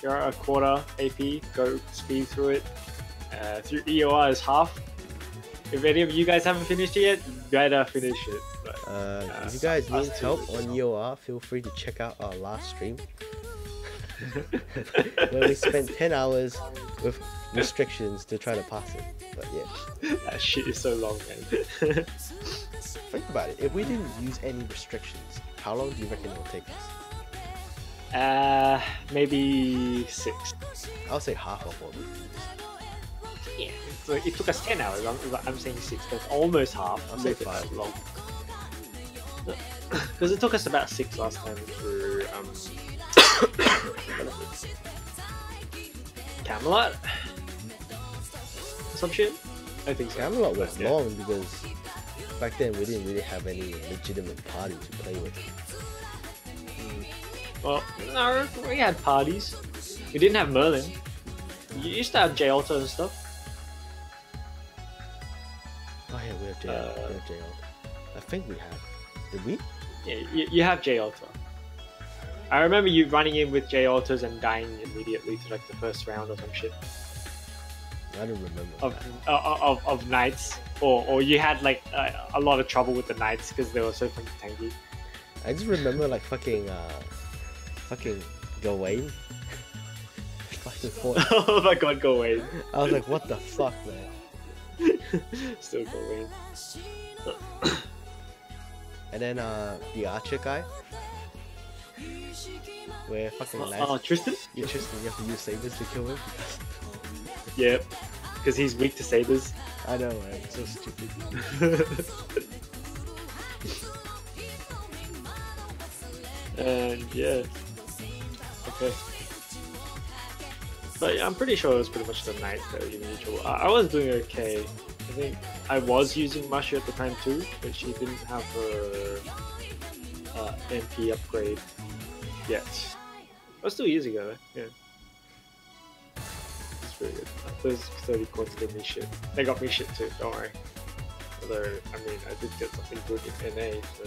S2: you're a quarter AP. Go speed through it. Through EOR is half. If any of you guys haven't finished it yet, you better finish it. But,
S1: if you guys need help on EOR, feel free to check out our last stream. Where we spent 10 hours with restrictions to try to pass it. But yeah.
S2: That shit is so long, man.
S1: Think about it. If we didn't use any restrictions, how long do you reckon it will take us?
S2: Maybe 6.
S1: I'll say half of all.
S2: Yeah. So it took us 10 hours. I'm saying 6. That's almost half.
S1: I'll say 5.
S2: Long. Because it took us about 6 last time through Camelot? Some shit? I think so.
S1: Camelot was long because back then we didn't really have any legitimate party to play with.
S2: Well, no, we had parties. We didn't have Merlin. You used to have J Alta and stuff.
S1: Oh yeah, we have J Alta. I think we have. Did we?
S2: Yeah, you have J Alta. I remember you running in with J autos and dying immediately to like the first round or some shit
S1: I don't remember
S2: of
S1: that.
S2: of knights, or you had like a lot of trouble with the knights because they were so fucking tanky.
S1: I just remember like fucking Gawain. Fucking fought.
S2: Oh my god, go away.
S1: I was like, what the fuck, man?
S2: Still go away.
S1: And then the archer guy, where fucking
S2: Tristan?
S1: Yeah, Tristan, you have to use sabers to kill him.
S2: Yep, because he's weak to sabers.
S1: I know, man. It's so stupid.
S2: And yeah, okay. But yeah, I'm pretty sure it was pretty much the knights that were giving me trouble. I was doing okay. I think I was using Mashi at the time too, but she didn't have her MP upgrade yet. I was still using her, yeah. It's really good. Those 30 coins gave me shit. They got me shit too, don't worry. Although, I mean, I did get something good in NA, so...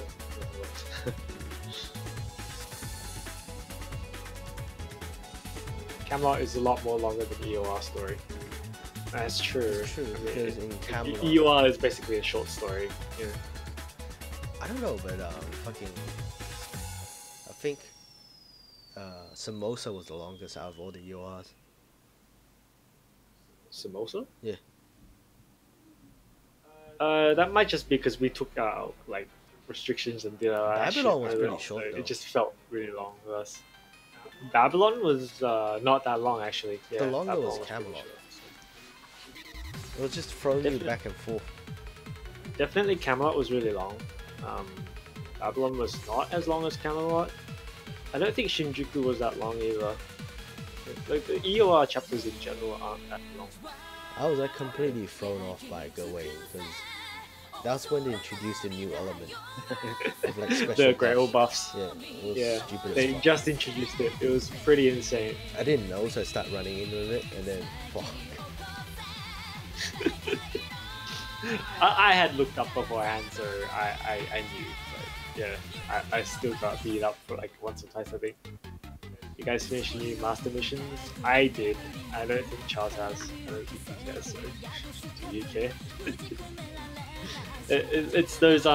S2: Camelot is a lot more longer than EOR story. That's true.
S1: It's true,
S2: I mean,
S1: because in Camelot...
S2: EOR is basically a short story. Yeah.
S1: I don't know, but fucking... I think Samosa was the longest out of all the EORs.
S2: Samosa?
S1: Yeah.
S2: That might just be because we took out like restrictions and did our
S1: Babylon was pretty
S2: know,
S1: short,
S2: so
S1: though.
S2: it just felt really long with us. Babylon was not that long actually. Yeah,
S1: The longer
S2: Babylon
S1: was
S2: pretty
S1: Camelot.
S2: short.
S1: It was just throwing you
S2: Definitely.
S1: back and forth.
S2: Definitely Camelot was really long. Babylon was not as long as Camelot. I don't think Shinjuku was that long either. Like the EOR chapters in general aren't that long.
S1: I was like completely thrown off by Gawain because that's when they introduced a new element of like special
S2: The Grail buffs.
S1: Yeah, it was
S2: Yeah,
S1: stupid as
S2: they
S1: fuck.
S2: just introduced it. It was pretty insane.
S1: I didn't know, so I started running in with it, and then fuck.
S2: I had looked up beforehand, so I knew. But yeah, I still got beat up for like once or twice, I think. You guys finished new master missions? I did. I don't think Charles has. I don't think he cares. So do you care? It's those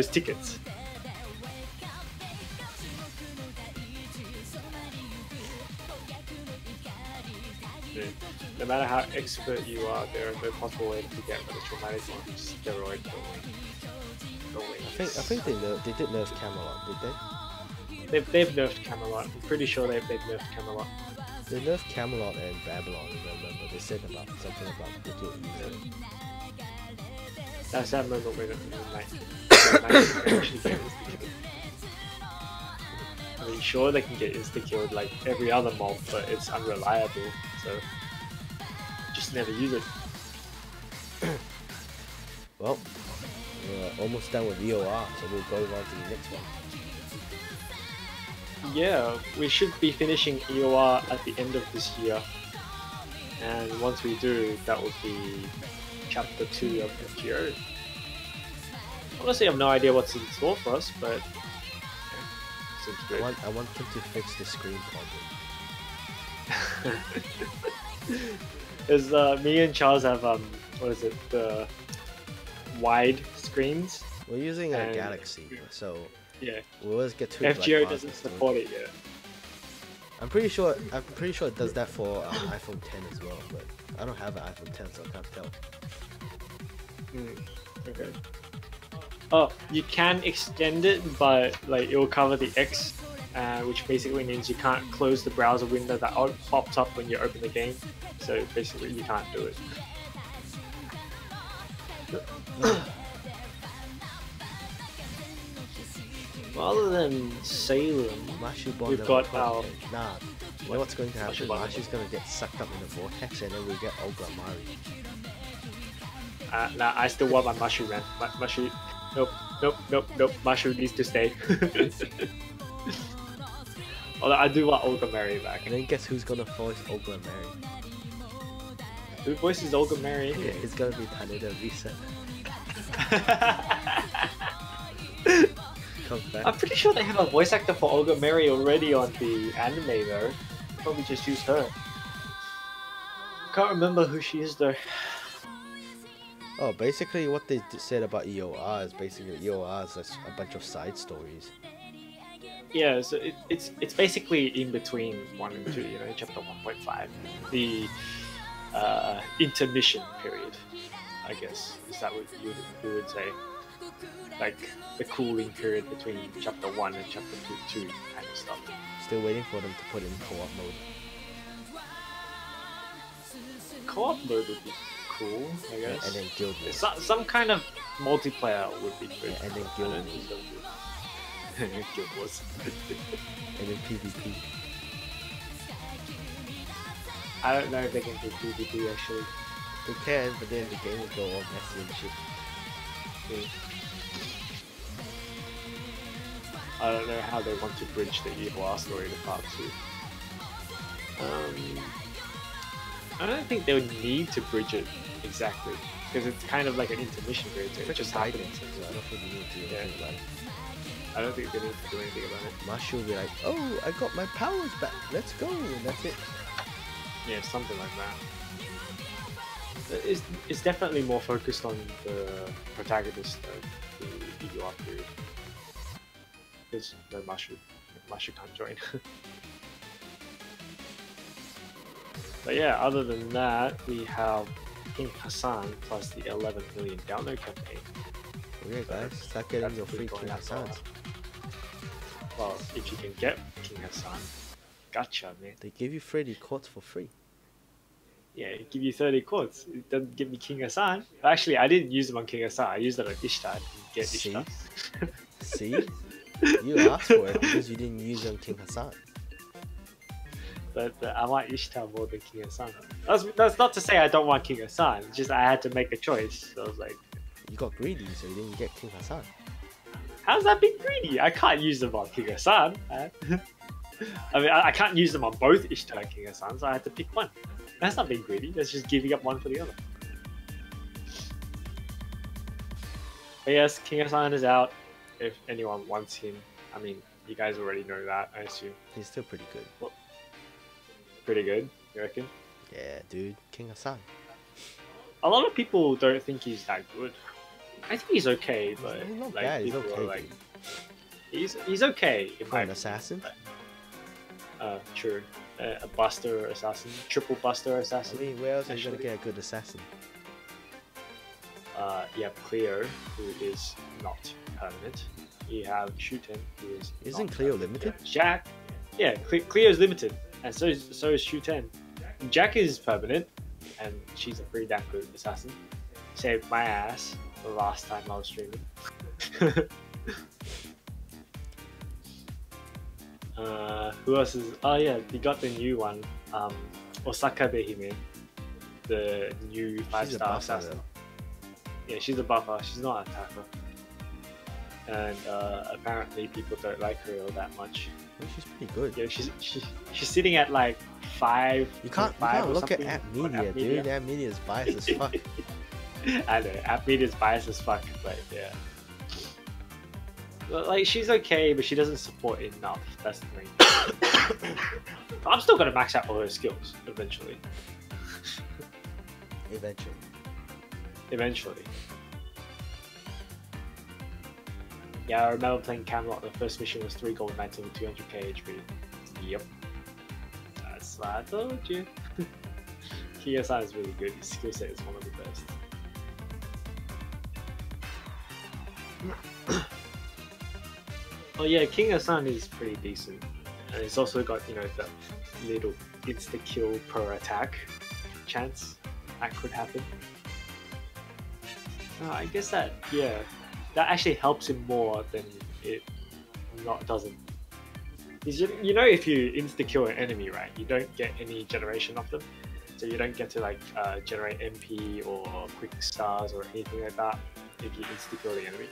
S2: tickets. Yeah. No matter how expert you are, there are no possible way to get the traumatic steroid going.
S1: I think they did nerf Camelot, did they?
S2: They've nerfed Camelot. I'm pretty sure they've nerfed Camelot.
S1: They nerfed Camelot and Babylon. If I remember, they said about something about they didn't use it.
S2: That's that moment when actually get insta-killed. I mean, sure they can get insta-killed like every other mob, but it's unreliable, so just never use it.
S1: Well, we're almost done with EOR, so we'll go on to the next one.
S2: Yeah, we should be finishing EOR at the end of this year, and once we do, that will be chapter 2 of FGO. Honestly, I have no idea what's in store for us, but yeah, seems good.
S1: I want them to fix the screen problem.
S2: There's me and Charles have what is it, the wide screens.
S1: We're using a
S2: And-
S1: Galaxy, so
S2: Yeah,
S1: we'll always get two.
S2: FGO
S1: black bars
S2: doesn't
S1: instead.
S2: support it yet.
S1: I'm pretty sure it does that for iPhone 10 as well, but I don't have an iPhone 10, so I can't tell.
S2: Okay. Oh, you can extend it, but like it will cover the X, which basically means you can't close the browser window that pops up when you open the game. So basically, you can't do it. Other than Salem,
S1: Mashu Bond
S2: we've
S1: never
S2: got
S1: played
S2: our.
S1: it. Nah, you know what's going to happen?
S2: Mashu Bond
S1: Mashu's going to get sucked up in the vortex, and then we get Oglamari.
S2: Nah, I still want my Mushu, man. Mushu. Nope. Mushu needs to stay. Although I do want Olga Mary back.
S1: And then guess who's going to voice Oglamari?
S2: Who voices Olga Mary?
S1: Yeah, it's going to be Taneda Visa. Comes back.
S2: I'm pretty sure they have a voice actor for Olga Mary already on the anime though. Probably just use her. Can't remember who she is though.
S1: Oh, basically what they said about EOR is basically EOR is a bunch of side stories.
S2: Yeah, so it's basically in between 1 and 2, you know, chapter 1.5. The intermission period, I guess. Is that what you would say? Like the cooling period between chapter 1 and chapter 2 kind of stuff.
S1: Still waiting for them to put in co-op mode.
S2: Co-op mode would be cool, I guess.
S1: And then guild mode.
S2: Some kind of multiplayer would be good.
S1: Yeah, and then guild mode.
S2: Guild Wars.
S1: And then PvP.
S2: I don't know if they can do PvP actually.
S1: They can, but then the game will go all messy and shit.
S2: Yeah. I don't know how they want to bridge the EOR story to part 2. I don't think they would need to bridge it exactly, because it's kind of like an intermission period. So it just happens.
S1: So I don't think you need to do anything about it.
S2: I don't think they need to do anything about it.
S1: Mashu will be like, oh, I got my powers back, let's go, and that's it.
S2: Yeah, something like that. It's definitely more focused on the protagonist of the EOR period. Because no Mashu can't join. But yeah, other than that, we have King Hassan plus the 11 million download campaign.
S1: Okay guys, start getting your free King Hassans.
S2: Well, if you can get King Hassan, gotcha, man.
S1: They give you 30 quartz for free.
S2: Yeah, it give you 30 quartz. It doesn't give me King Hassan. Actually, I didn't use them on King Hassan. I used it on Ishtar to get Ishtar.
S1: See? You asked for it because you didn't use it on King Hassan.
S2: But I want Ishtar more than King Hassan. That's not to say I don't want King Hassan. It's just I had to make a choice. So I was like,
S1: you got greedy, so you didn't get King Hassan.
S2: How's that being greedy? I can't use them on King Hassan. I mean, I can't use them on both Ishtar and King Hassan, so I had to pick one. That's not being greedy. That's just giving up one for the other. But yes, King Hassan is out. If anyone wants him, I mean, you guys already know that, I assume.
S1: He's still pretty good.
S2: Well, pretty good, you reckon?
S1: Yeah, dude, King Hassan.
S2: A lot of people don't think he's that good. I think he's okay, but
S1: he's not
S2: like,
S1: bad. He's
S2: people
S1: okay.
S2: are like, he's okay.
S1: For an assassin.
S2: True. A buster assassin, triple buster assassin.
S1: I mean, where else are you gonna get a good assassin?
S2: You have Cleo, who is not permanent. You have Shuten, who is.
S1: Isn't Cleo limited?
S2: Jack, yeah, Cleo's limited, and so is Shuten. Jack is permanent, and she's a pretty damn good assassin. Saved my ass the last time I was streaming. Who else is? Oh yeah, we got the new one. Osaka Behime, the new 5-star assassin. Yeah, she's a buffer. She's not an attacker. And apparently people don't like her all that much.
S1: Well, she's pretty good.
S2: Yeah, she's sitting at like 5.
S1: You can't look at App Media, dude. App Media is biased as fuck.
S2: I know, App Media is biased as fuck, but yeah. But, like, she's okay, but she doesn't support enough. That's the thing. I'm still gonna max out all her skills eventually. Eventually. Yeah, I remember playing Camelot. The first mission was 3 gold knights with 200k HP. Yep. That's what I told you. KSI is really good. His skill set is one of the best. Oh yeah, King Hassan is pretty decent. And he's also got, you know, that little insta-kill per attack chance that could happen. I guess that, yeah, that actually helps him more than it doesn't. You know, if you insta-kill an enemy, right, you don't get any generation of them. So you don't get to like generate MP or quick stars or anything like that if you insta-kill the enemy.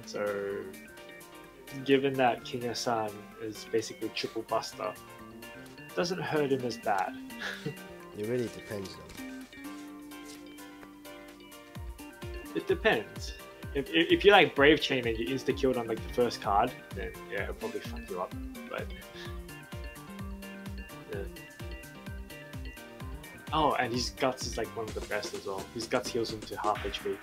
S2: So, given that King Hassan is basically triple buster, it doesn't hurt him as bad.
S1: It really depends though.
S2: It depends. If you like Brave Chain and you insta killed on like the first card, then yeah, it'll probably fuck you up. But yeah. Oh, and his guts is like one of the best as well. His guts heals him to half HP.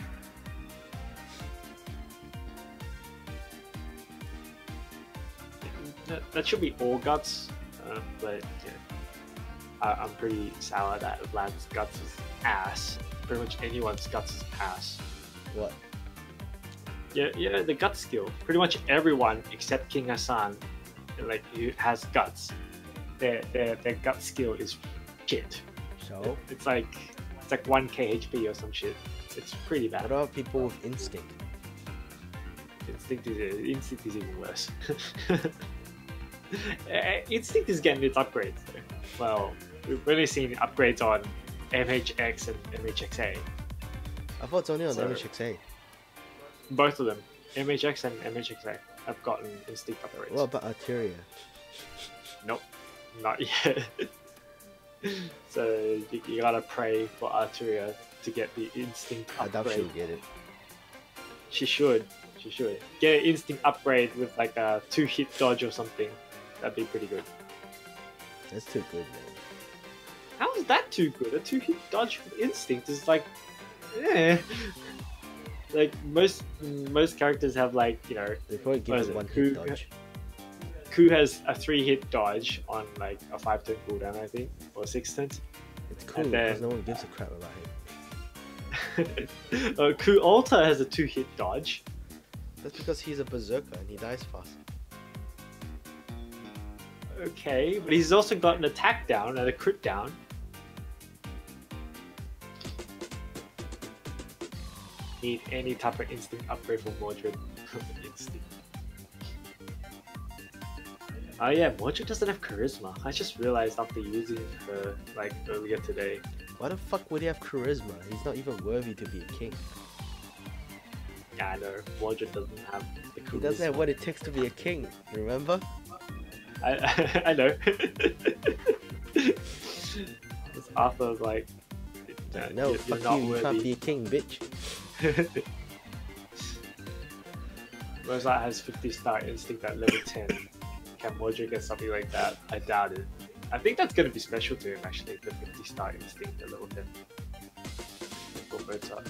S2: That should be all guts, but yeah, I'm pretty sour that Vlad's guts is ass. Pretty much anyone's guts is ass.
S1: What?
S2: Yeah, the gut skill. Pretty much everyone except King Hassan, like who has guts, their gut skill is shit.
S1: So
S2: it's like 1k HP or some shit. It's pretty bad.
S1: what about people with instinct?
S2: Instinct is even worse. Instinct is getting its upgrades though. Well, we've really seen upgrades on MHX and MHXA.
S1: I thought it's only on MHXA.
S2: Both of them, MHX and MHXA, have gotten instinct upgrades.
S1: What about Arteria?
S2: Nope, not yet. So you gotta pray for Arteria to get the instinct upgrade.
S1: I doubt she'll get it.
S2: She should get an instinct upgrade with like a 2-hit dodge or something. That'd be pretty good.
S1: That's too good, man.
S2: How is that too good? A 2-hit dodge with instinct is like, eh. Like most characters have like, you know,
S1: they probably give it 1-hit dodge.
S2: Ku has a 3-hit dodge on like a 5-turn cooldown, I think, or 6 turns.
S1: It's cool because no one gives a crap about him.
S2: Ku Alta has a 2-hit dodge.
S1: That's because he's a berserker and he dies fast.
S2: Okay, but he's also got an attack down and a crit down. Need any type of instinct upgrade for Mordred. Instinct. Oh yeah, Mordred doesn't have charisma. I just realized after using her like earlier today.
S1: Why the fuck would he have charisma? He's not even worthy to be a king.
S2: Yeah, I know. Mordred doesn't have the charisma.
S1: He doesn't have what it takes to be a king, remember?
S2: I know. Arthur was like,
S1: no, fuck you, you can't be a king, bitch.
S2: Rosette has 50-star instinct at level 10. Can Mordred get something like that? I doubt it. I think that's going to be special to him actually, the 50-star instinct at level 10. Go Mozart.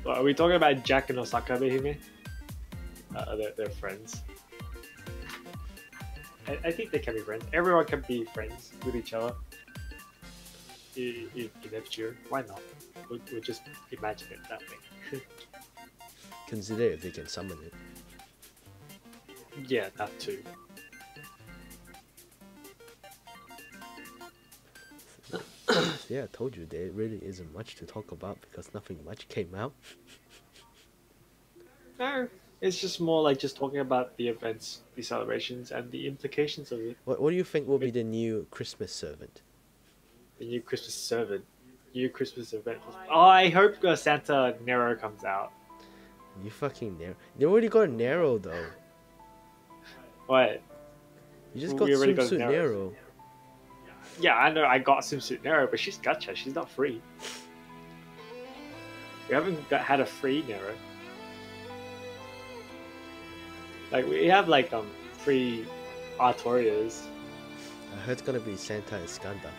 S2: Well, are we talking about Jack and Osaka Behime? They're friends. I think they can be friends. Everyone can be friends with each other. In F-Tier. Why not? We'll just imagine it that way.
S1: Consider if they can summon it.
S2: Yeah, that too.
S1: Yeah, I told you there really isn't much to talk about because nothing much came out.
S2: No, it's just more like just talking about the events, the celebrations, and the implications of it.
S1: What do you think will be the new Christmas servant?
S2: The new Christmas servant. New Christmas event. Oh, I hope Santa Nero comes out.
S1: You fucking Nero. They already got Nero though.
S2: What?
S1: You just got Swimsuit Nero.
S2: Yeah, I know I got Swimsuit Nero, but she's gacha. She's not free. We haven't had a free Nero. Like, we have like free Artorias.
S1: I heard it's gonna be Santa and Skanda.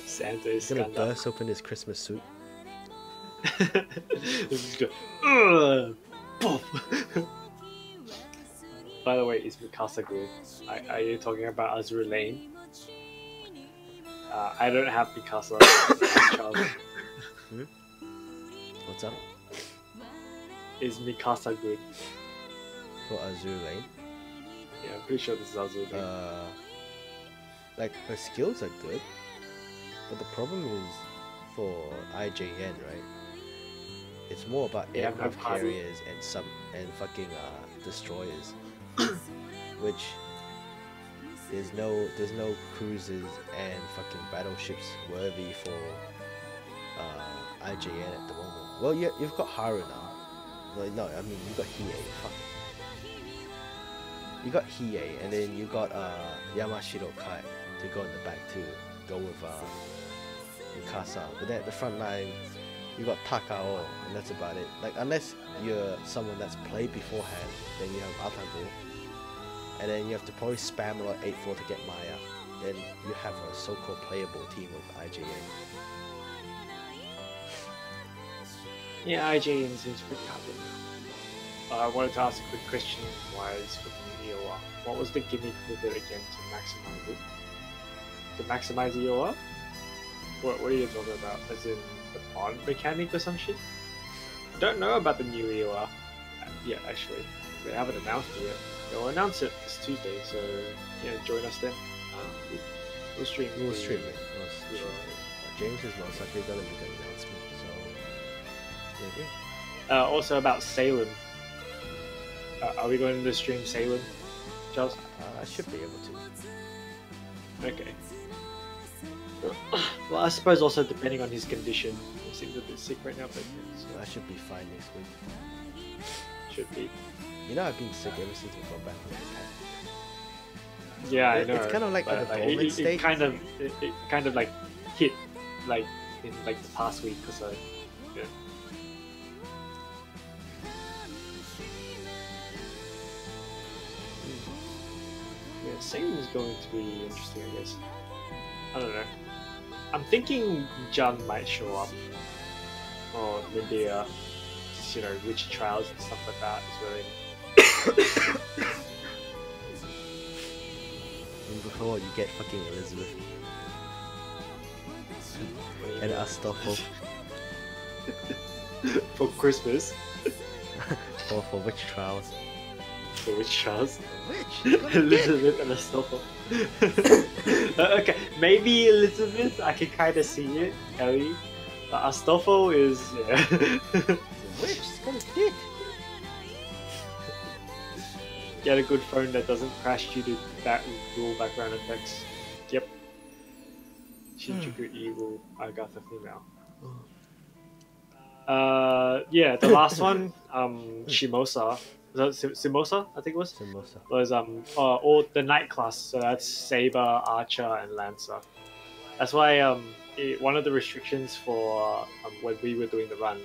S2: Santa is
S1: gonna burst open his Christmas suit.
S2: By the way, is Mikasa good? Are you talking about Azure Lane? I don't have Mikasa.
S1: What's up?
S2: Is Mikasa good?
S1: For Azure Lane?
S2: Yeah, I'm pretty sure this is Azure Lane.
S1: Like, her skills are good, but the problem is for IJN, right? It's more about aircraft carriers and fucking destroyers, which there's no cruisers and fucking battleships worthy for IJN at the moment. Well, you've got Haru now. Well, no, I mean you've got Hiei. Fuck. you got Hiei, and then you got Yamashiro Kai to go in the back to go with Mikasa. But then at the front line, you got Takao, and that's about it. Like, unless you're someone that's played beforehand, then you have Atago, and then you have to probably spam like 8-4 to get Maya. Then you have a so-called playable team of IJN.
S2: Yeah, IJN seems pretty hard. I wanted to ask a quick question wise for the EOR. What was the gimmick with it again to maximize it? To maximize EOR? What are you talking about? As in the bond mechanic or some shit? I don't know about the new EOR yet, actually. They haven't announced it yet. They'll announce it this Tuesday, so yeah, join us then. We'll stream.
S1: We'll stream it. James is most likely gonna make an announcement, so yeah.
S2: Also about Salem. Are we going to stream Salem, Charles?
S1: I should be able to.
S2: Okay. Well, I suppose also depending on his condition. He seems a bit sick right now, but
S1: So I should be fine next week.
S2: Should be.
S1: You know, I've been sick ever since we got back from Japan.
S2: Yeah, I know.
S1: It's kind of like in a dormant state.
S2: It kind of like hit like in like the past week or so. Yeah. Yeah, Salem is going to be interesting, I guess. I don't know. I'm thinking Jun might show up, or maybe you know, witch trials and stuff like that as well.
S1: And before you get fucking Elizabeth and Astolfo
S2: For Christmas.
S1: for witch trials.
S2: For witch trials.
S1: Which?
S2: Elizabeth and Astolfo. Okay, maybe Elizabeth, I can kind of see it, Ellie. But Astolfo is, yeah.
S1: Which? It's got a dick.
S2: Get a good phone that doesn't crash due to dual background effects. Yep. Shinjuku evil, Agatha female. Yeah, the last one, Shimosa. Simosa, I think it was.
S1: Simosa.
S2: Was all the knight class. So that's Saber, Archer, and Lancer. That's why one of the restrictions for when we were doing the run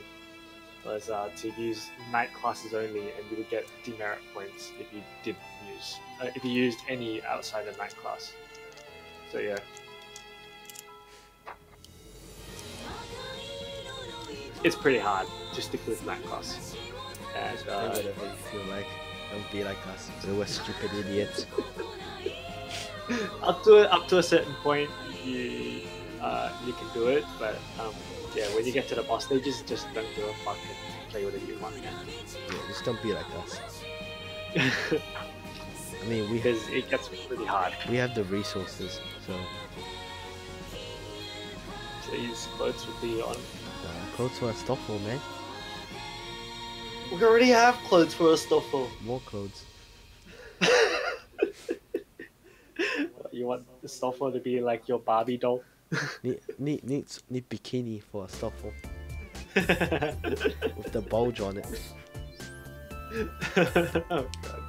S2: was to use knight classes only, and you would get demerit points if you didn't use if you used any outside the knight class. So yeah. It's pretty hard to stick with knight class. And
S1: Say whatever you feel like. Don't be like us. We're stupid idiots.
S2: Up to a certain point, you can do it, but yeah, when you get to the boss stages, just don't give a fuck and play whatever you want.
S1: Yeah, just don't be like us. I mean,
S2: because it gets pretty hard.
S1: We have the resources, so.
S2: These clothes would be on.
S1: Clothes for Astolfo, man.
S2: We already have clothes for Astolfo.
S1: More clothes.
S2: You want Astolfo to be like your Barbie doll?
S1: Need bikini for Astolfo. With the bulge on it.
S2: Oh god.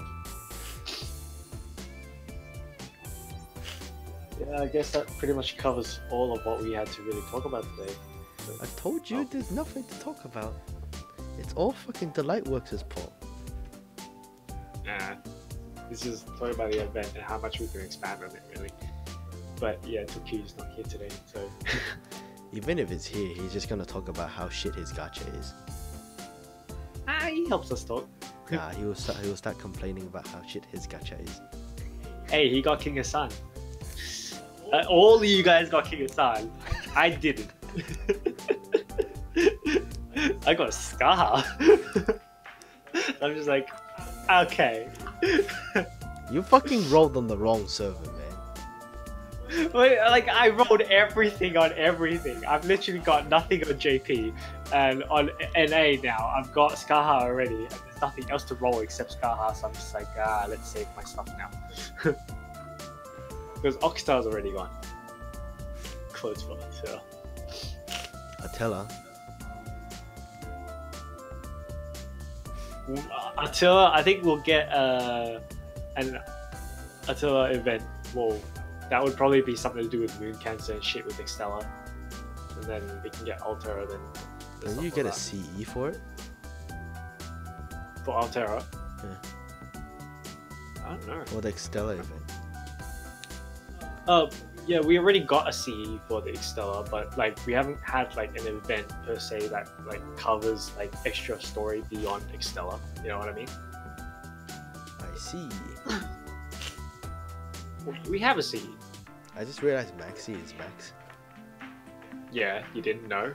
S2: Yeah, I guess that pretty much covers all of what we had to really talk about today. So,
S1: I told you there's nothing to talk about. It's all fucking Delightworks' fault.
S2: Nah. This is talking about the event and how much we can expand on it, really. But yeah, Toki's not here today, so...
S1: Even if it's here, he's just gonna talk about how shit his gacha is.
S2: He helps us talk.
S1: Nah, he will start complaining about how shit his gacha is.
S2: Hey, he got King Hassan. All of you guys got King Hassan. I didn't. I got a Scar. I'm just like, okay.
S1: You fucking rolled on the wrong server, man.
S2: Wait, like, I rolled everything on everything. I've literally got nothing on JP, and on NA now, I've got Skaha already, and there's nothing else to roll except Skaha, so I'm just like, let's save my stuff now. Because Oxtar's already gone. Close for Attila.
S1: Attila?
S2: Attila, I think we'll get an Attila event, well, that would probably be something to do with moon cancer and shit with Extella. And then we can get Altera, then...
S1: Didn't you get a CE for it?
S2: For Altera?
S1: Yeah.
S2: I don't know.
S1: Or the Extella event?
S2: Yeah, we already got a CE for the Extella, but like we haven't had like an event per se that like covers like extra story beyond Extella. You know what I mean?
S1: I see.
S2: We have a CE.
S1: I just realized Maxi is Max.
S2: Yeah, you didn't know.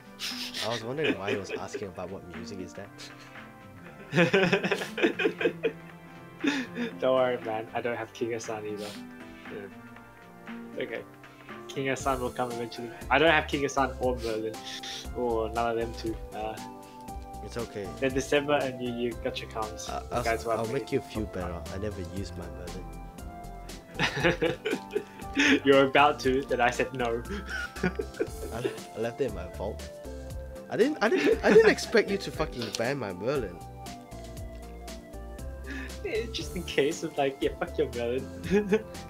S1: I was wondering why he was asking about what music is that.
S2: Don't worry, man. I don't have King Asan either. Yeah. Okay. King Asan will come eventually. I don't have King Asan or Merlin. Or none of them two.
S1: It's okay.
S2: Then December and you got your comes.
S1: I'll make you feel better. I never used my Merlin.
S2: You're about to, then I said no.
S1: I left it in my vault. I didn't expect you to fucking ban my Merlin.
S2: Yeah, just in case of like, yeah, fuck your Merlin.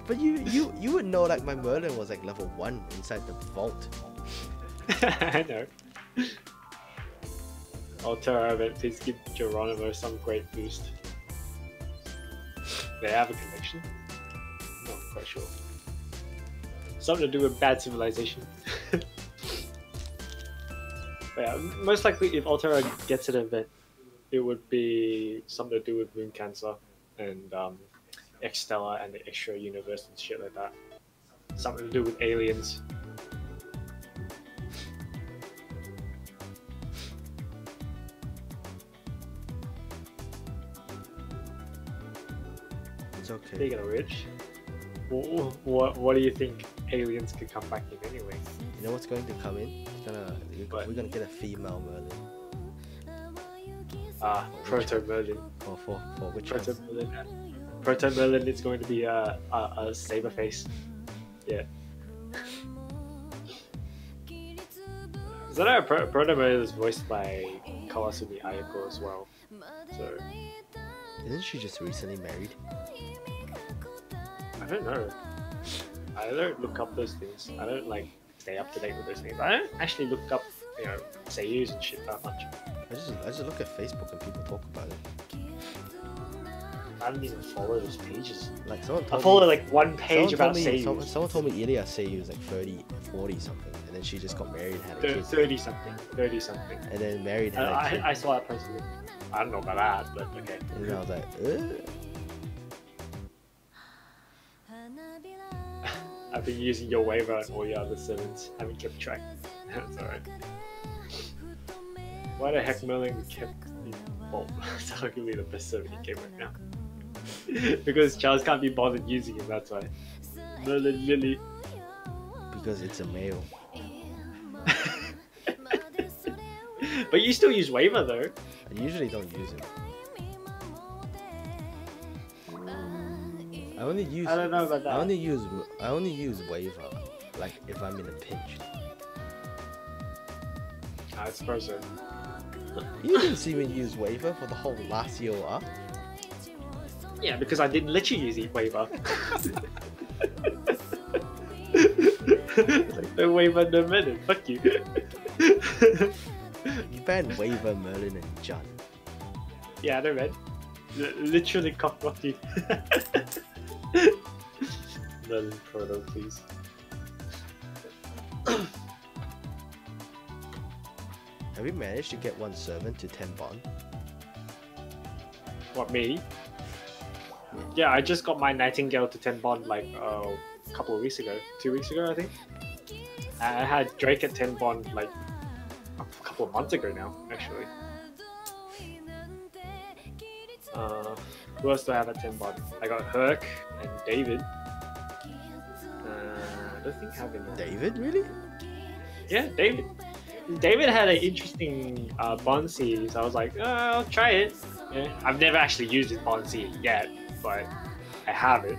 S1: But you would know like my Merlin was like level 1 inside the vault.
S2: I know. Altera event, please give Geronimo some great boost. They have a connection? Not quite sure. Something to do with bad civilization. But yeah, most likely if Altera gets an event, it would be something to do with moon cancer and Extella and the extra universe and shit like that. Something to do with aliens.
S1: It's okay.
S2: Speaking of which, what do you think aliens could come back in anyway?
S1: You know what's going to come in? We're gonna get a female Merlin.
S2: Proto Merlin.
S1: For which
S2: Proto
S1: one?
S2: Merlin. Proto Merlin is going to be a saber face. Yeah. So now Proto Merlin is voiced by Kawasumi Ayako as well. So
S1: Isn't she just recently married?
S2: I don't know. I don't look up those things. I don't like stay up to date with those things. I don't actually look up, you know, seiyus and shit that much.
S1: I just look at Facebook and people talk about it.
S2: I don't even follow those pages.
S1: Like someone
S2: I
S1: told
S2: follow
S1: me,
S2: like one page about seiyus.
S1: someone told me Ilya Seiyu was like 30, 40 something, and then she just got married and had a kid.
S2: 30 something.
S1: And then married and had a kid.
S2: I saw that personally. I don't know about that, but okay.
S1: And then I was like,
S2: I've been using your waiver and all your other servants. Haven't kept track. That's alright. Why the heck Merlin kept the vault? It's arguably the best servant in game right now. Because Charles can't be bothered using him, that's why. Merlin Lily.
S1: Because it's a male.
S2: But you still use waiver though.
S1: I usually don't use it. I only use.
S2: I don't know about that.
S1: I only use waiver, like if I'm in a pinch.
S2: I suppose so.
S1: You didn't see me use waiver for the whole last year up.
S2: Yeah, because I didn't let you use waiver. Like no waiver, no minute. Fuck you.
S1: You banned waiver, Merlin, and Jun.
S2: Yeah, I know, man. Literally cock-blocked you. Merlin Proto, please.
S1: Have you managed to get one servant to 10 bond?
S2: What, me? Yeah, I just got my Nightingale to 10 bond like a couple of weeks ago. 2 weeks ago, I think. I had Drake at 10 bond like a couple of months ago now, actually. Who else do I have at 10 bond? I got Herc and David. I don't think I have any.
S1: David, really?
S2: Yeah, David. David had an interesting bond series. I was like, oh, I'll try it. Yeah. I've never actually used his bond series yet, but I have it.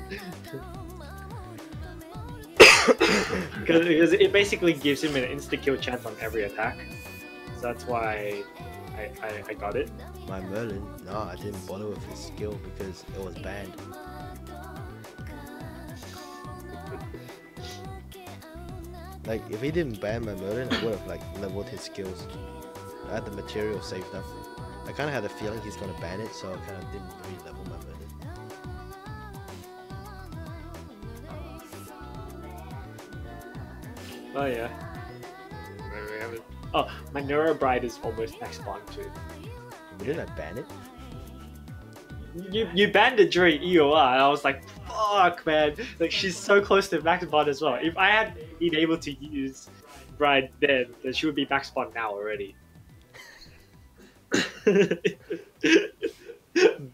S2: Because it basically gives him an insta-kill chance on every attack. So that's why I got it.
S1: My Merlin, no, I didn't bother with his skill because it was banned. Like, if he didn't ban my Merlin, I would have like leveled his skills. I had the material saved up. I kind of had a feeling he's gonna ban it, so I kind of didn't re-level my Merlin.
S2: Oh yeah. Oh, my Neuro Bride is almost max spawn too.
S1: But didn't I ban it?
S2: You banned it during EOR, and I was like, fuck, man. Like, she's so close to max spawn as well. If I had been able to use Bride then she would be max spawn now already.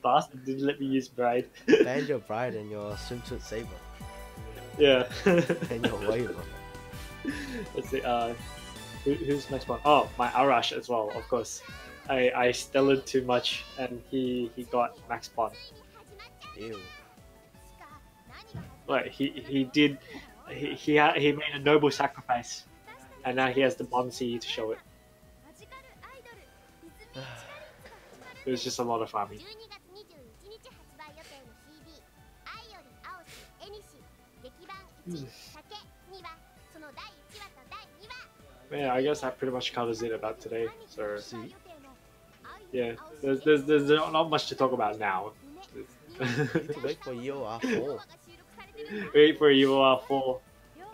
S2: Bastard didn't let me use Bride.
S1: Ban your Bride and your swimsuit saber.
S2: Yeah.
S1: And your waiver.
S2: Let's see, who's next one? Oh, my Arash as well, of course. I stellared too much and he got max spawn.
S1: Ew.
S2: Like he made a noble sacrifice, and now he has the Bonsi to show it. It was just a lot of farming. Yeah, I guess that pretty much covers it about today. So yeah, there's not much to talk about now.
S1: Need to wait for EOR 4.
S2: Wait for EOR 4,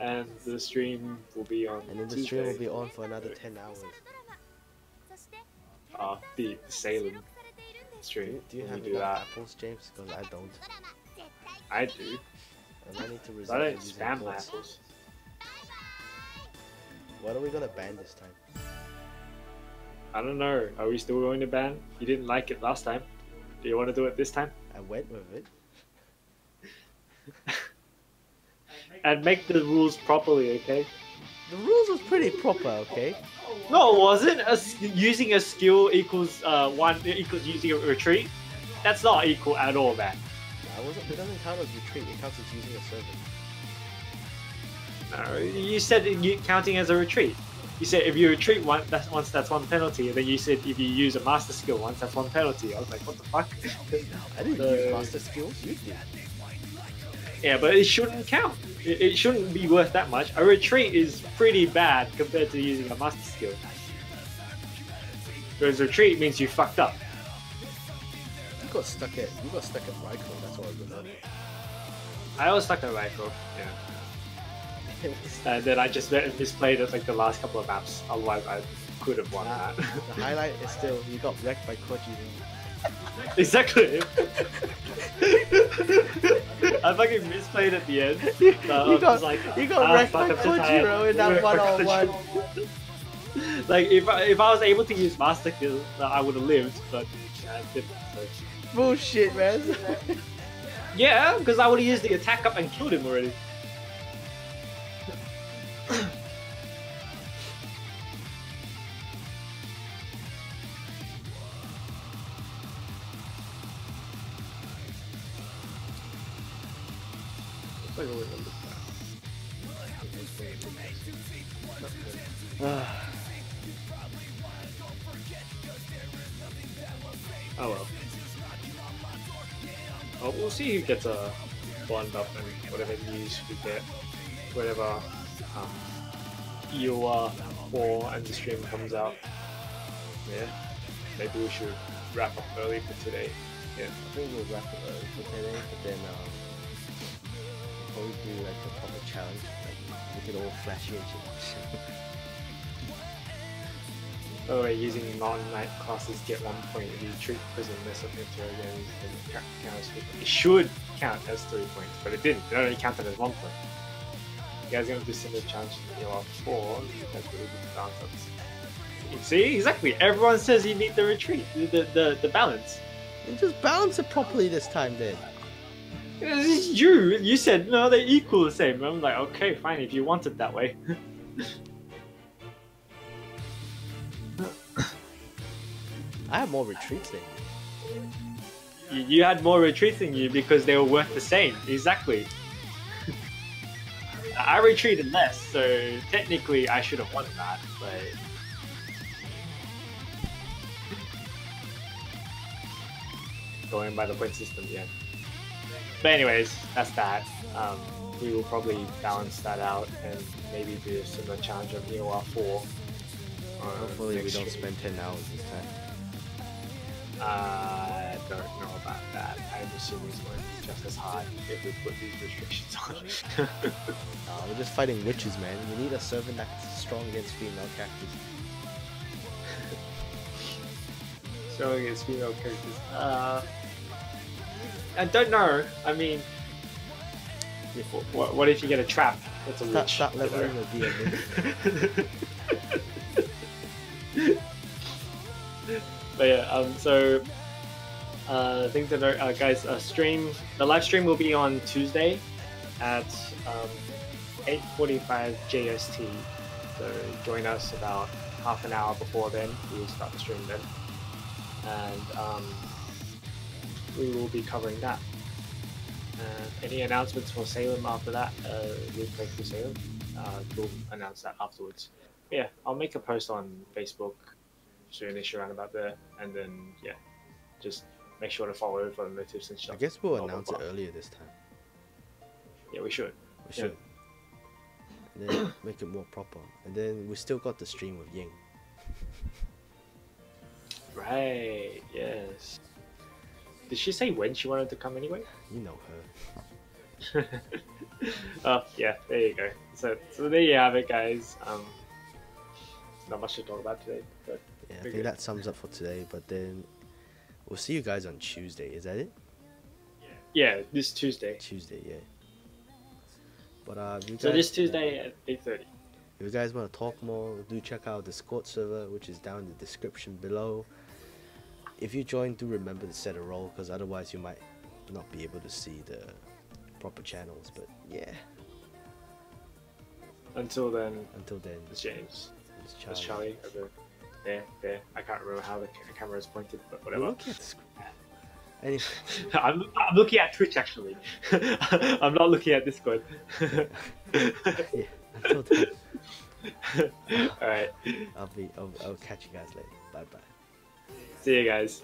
S2: and the stream will be on.
S1: And then the stream will be on for another 10 hours.
S2: The Salem stream.
S1: Do you have
S2: do that?
S1: apples, James? Because I don't.
S2: I do.
S1: And I need to
S2: I
S1: resort
S2: don't
S1: to using
S2: spam my
S1: apples.
S2: apples.
S1: What are we gonna ban this time?
S2: I don't know. Are we still going to ban? You didn't like it last time. Do you want to do it this time?
S1: I went with it.
S2: And make the rules properly, okay?
S1: The rules was pretty proper, okay?
S2: No, it wasn't. Using a skill equals equals using a retreat. That's not equal at all, man.
S1: It doesn't count as retreat. It counts as using a servant.
S2: No, you said counting as a retreat. You said if you retreat once, that's one penalty. And then you said if you use a master skill once, that's one penalty. I was like, what the fuck?
S1: I didn't use master skills. You did.
S2: Yeah, but it shouldn't count. It shouldn't be worth that much. A retreat is pretty bad compared to using a master skill. Whereas retreat means you fucked up.
S1: You got stuck at Raikou. That's all I remember.
S2: I was stuck at Raikou, yeah. And then I just misplayed it like the last couple of maps. Otherwise, I could have won that.
S1: The highlight is still you got wrecked by Koji.
S2: Exactly. I fucking misplayed at the end.
S1: You got wrecked by Kojiro in that 1-on-1.
S2: Like if I was able to use master kill, I would have lived, but I didn't. So.
S1: Bullshit, man.
S2: Yeah, because I would have used the attack up and killed him already. Oh well. Oh, we'll see who gets a bond up and whatever news we get, whatever EOR 4 and the stream comes out. Yeah, maybe we should wrap up early for today. Yeah,
S1: I think we'll wrap it early for today, but then we'll probably do like a proper challenge, like make it all flashy and shit.
S2: Oh, wait, using non-night classes get 1 point if you treat prisoners of interrogators and count as 3 points. It should count as 3 points, but it didn't. It only counted as 1 point. You guys are gonna do similar challenges in EOR 4. That's really good balance ups. See, exactly. Everyone says you need the retreat, the balance.
S1: And just balance it properly this time, then.
S2: You said no, they equal the same. I'm like, okay, fine, if you want it that way.
S1: I have more retreats than you.
S2: You had more retreats than you because they were worth the same. Exactly. I retreated less, so technically I should have won that, but... Going by the point system, yeah. But anyways, that's that. We will probably balance that out and maybe do a similar challenge on EOR 4.
S1: Hopefully we don't spend 10 hours this time.
S2: I don't know about that. I'm assuming it's going to be just as hard if we put these restrictions on.
S1: We're just fighting witches, man. We need a servant that's strong against female characters.
S2: Strong against female characters. I don't know. I mean, what if you get a trap? That's a witch.
S1: Start leveling the DM.
S2: But yeah, so thing to note, guys, the live stream will be on Tuesday at 8:45 JST. So join us about half an hour before then. We will start the stream then, and we will be covering that. Any announcements for Salem after that? We'll play through Salem. We'll announce that afterwards. But yeah, I'll make a post on Facebook soonish around about there, and then yeah, just make sure to follow for the notifications and stuff.
S1: I guess we'll announce it earlier this time.
S2: Yeah, we should.
S1: We should. And then make it more proper. And then we still got the stream with Ying.
S2: Right, yes. Did she say when she wanted to come anyway?
S1: You know her.
S2: Oh, yeah, there you go. So there you have it, guys. Not much to talk about today, but
S1: yeah, I think that sums up for today. But then we'll see you guys on Tuesday. Is that it?
S2: Yeah, this Tuesday.
S1: Tuesday, yeah. But you guys,
S2: so this Tuesday at 8:30.
S1: If you guys want to talk more, do check out the Discord server, which is down in the description below. If you join, do remember to set a role, because otherwise you might not be able to see the proper channels. But yeah.
S2: Until then,
S1: it's
S2: James.
S1: It's
S2: That's Charlie over there. I can't remember how the camera is pointed, but whatever.
S1: Look at the screen. Anyway.
S2: I'm looking at Twitch actually. I'm not looking at Discord.
S1: Yeah, until then.
S2: Alright.
S1: I'll catch you guys later. Bye bye.
S2: See you guys.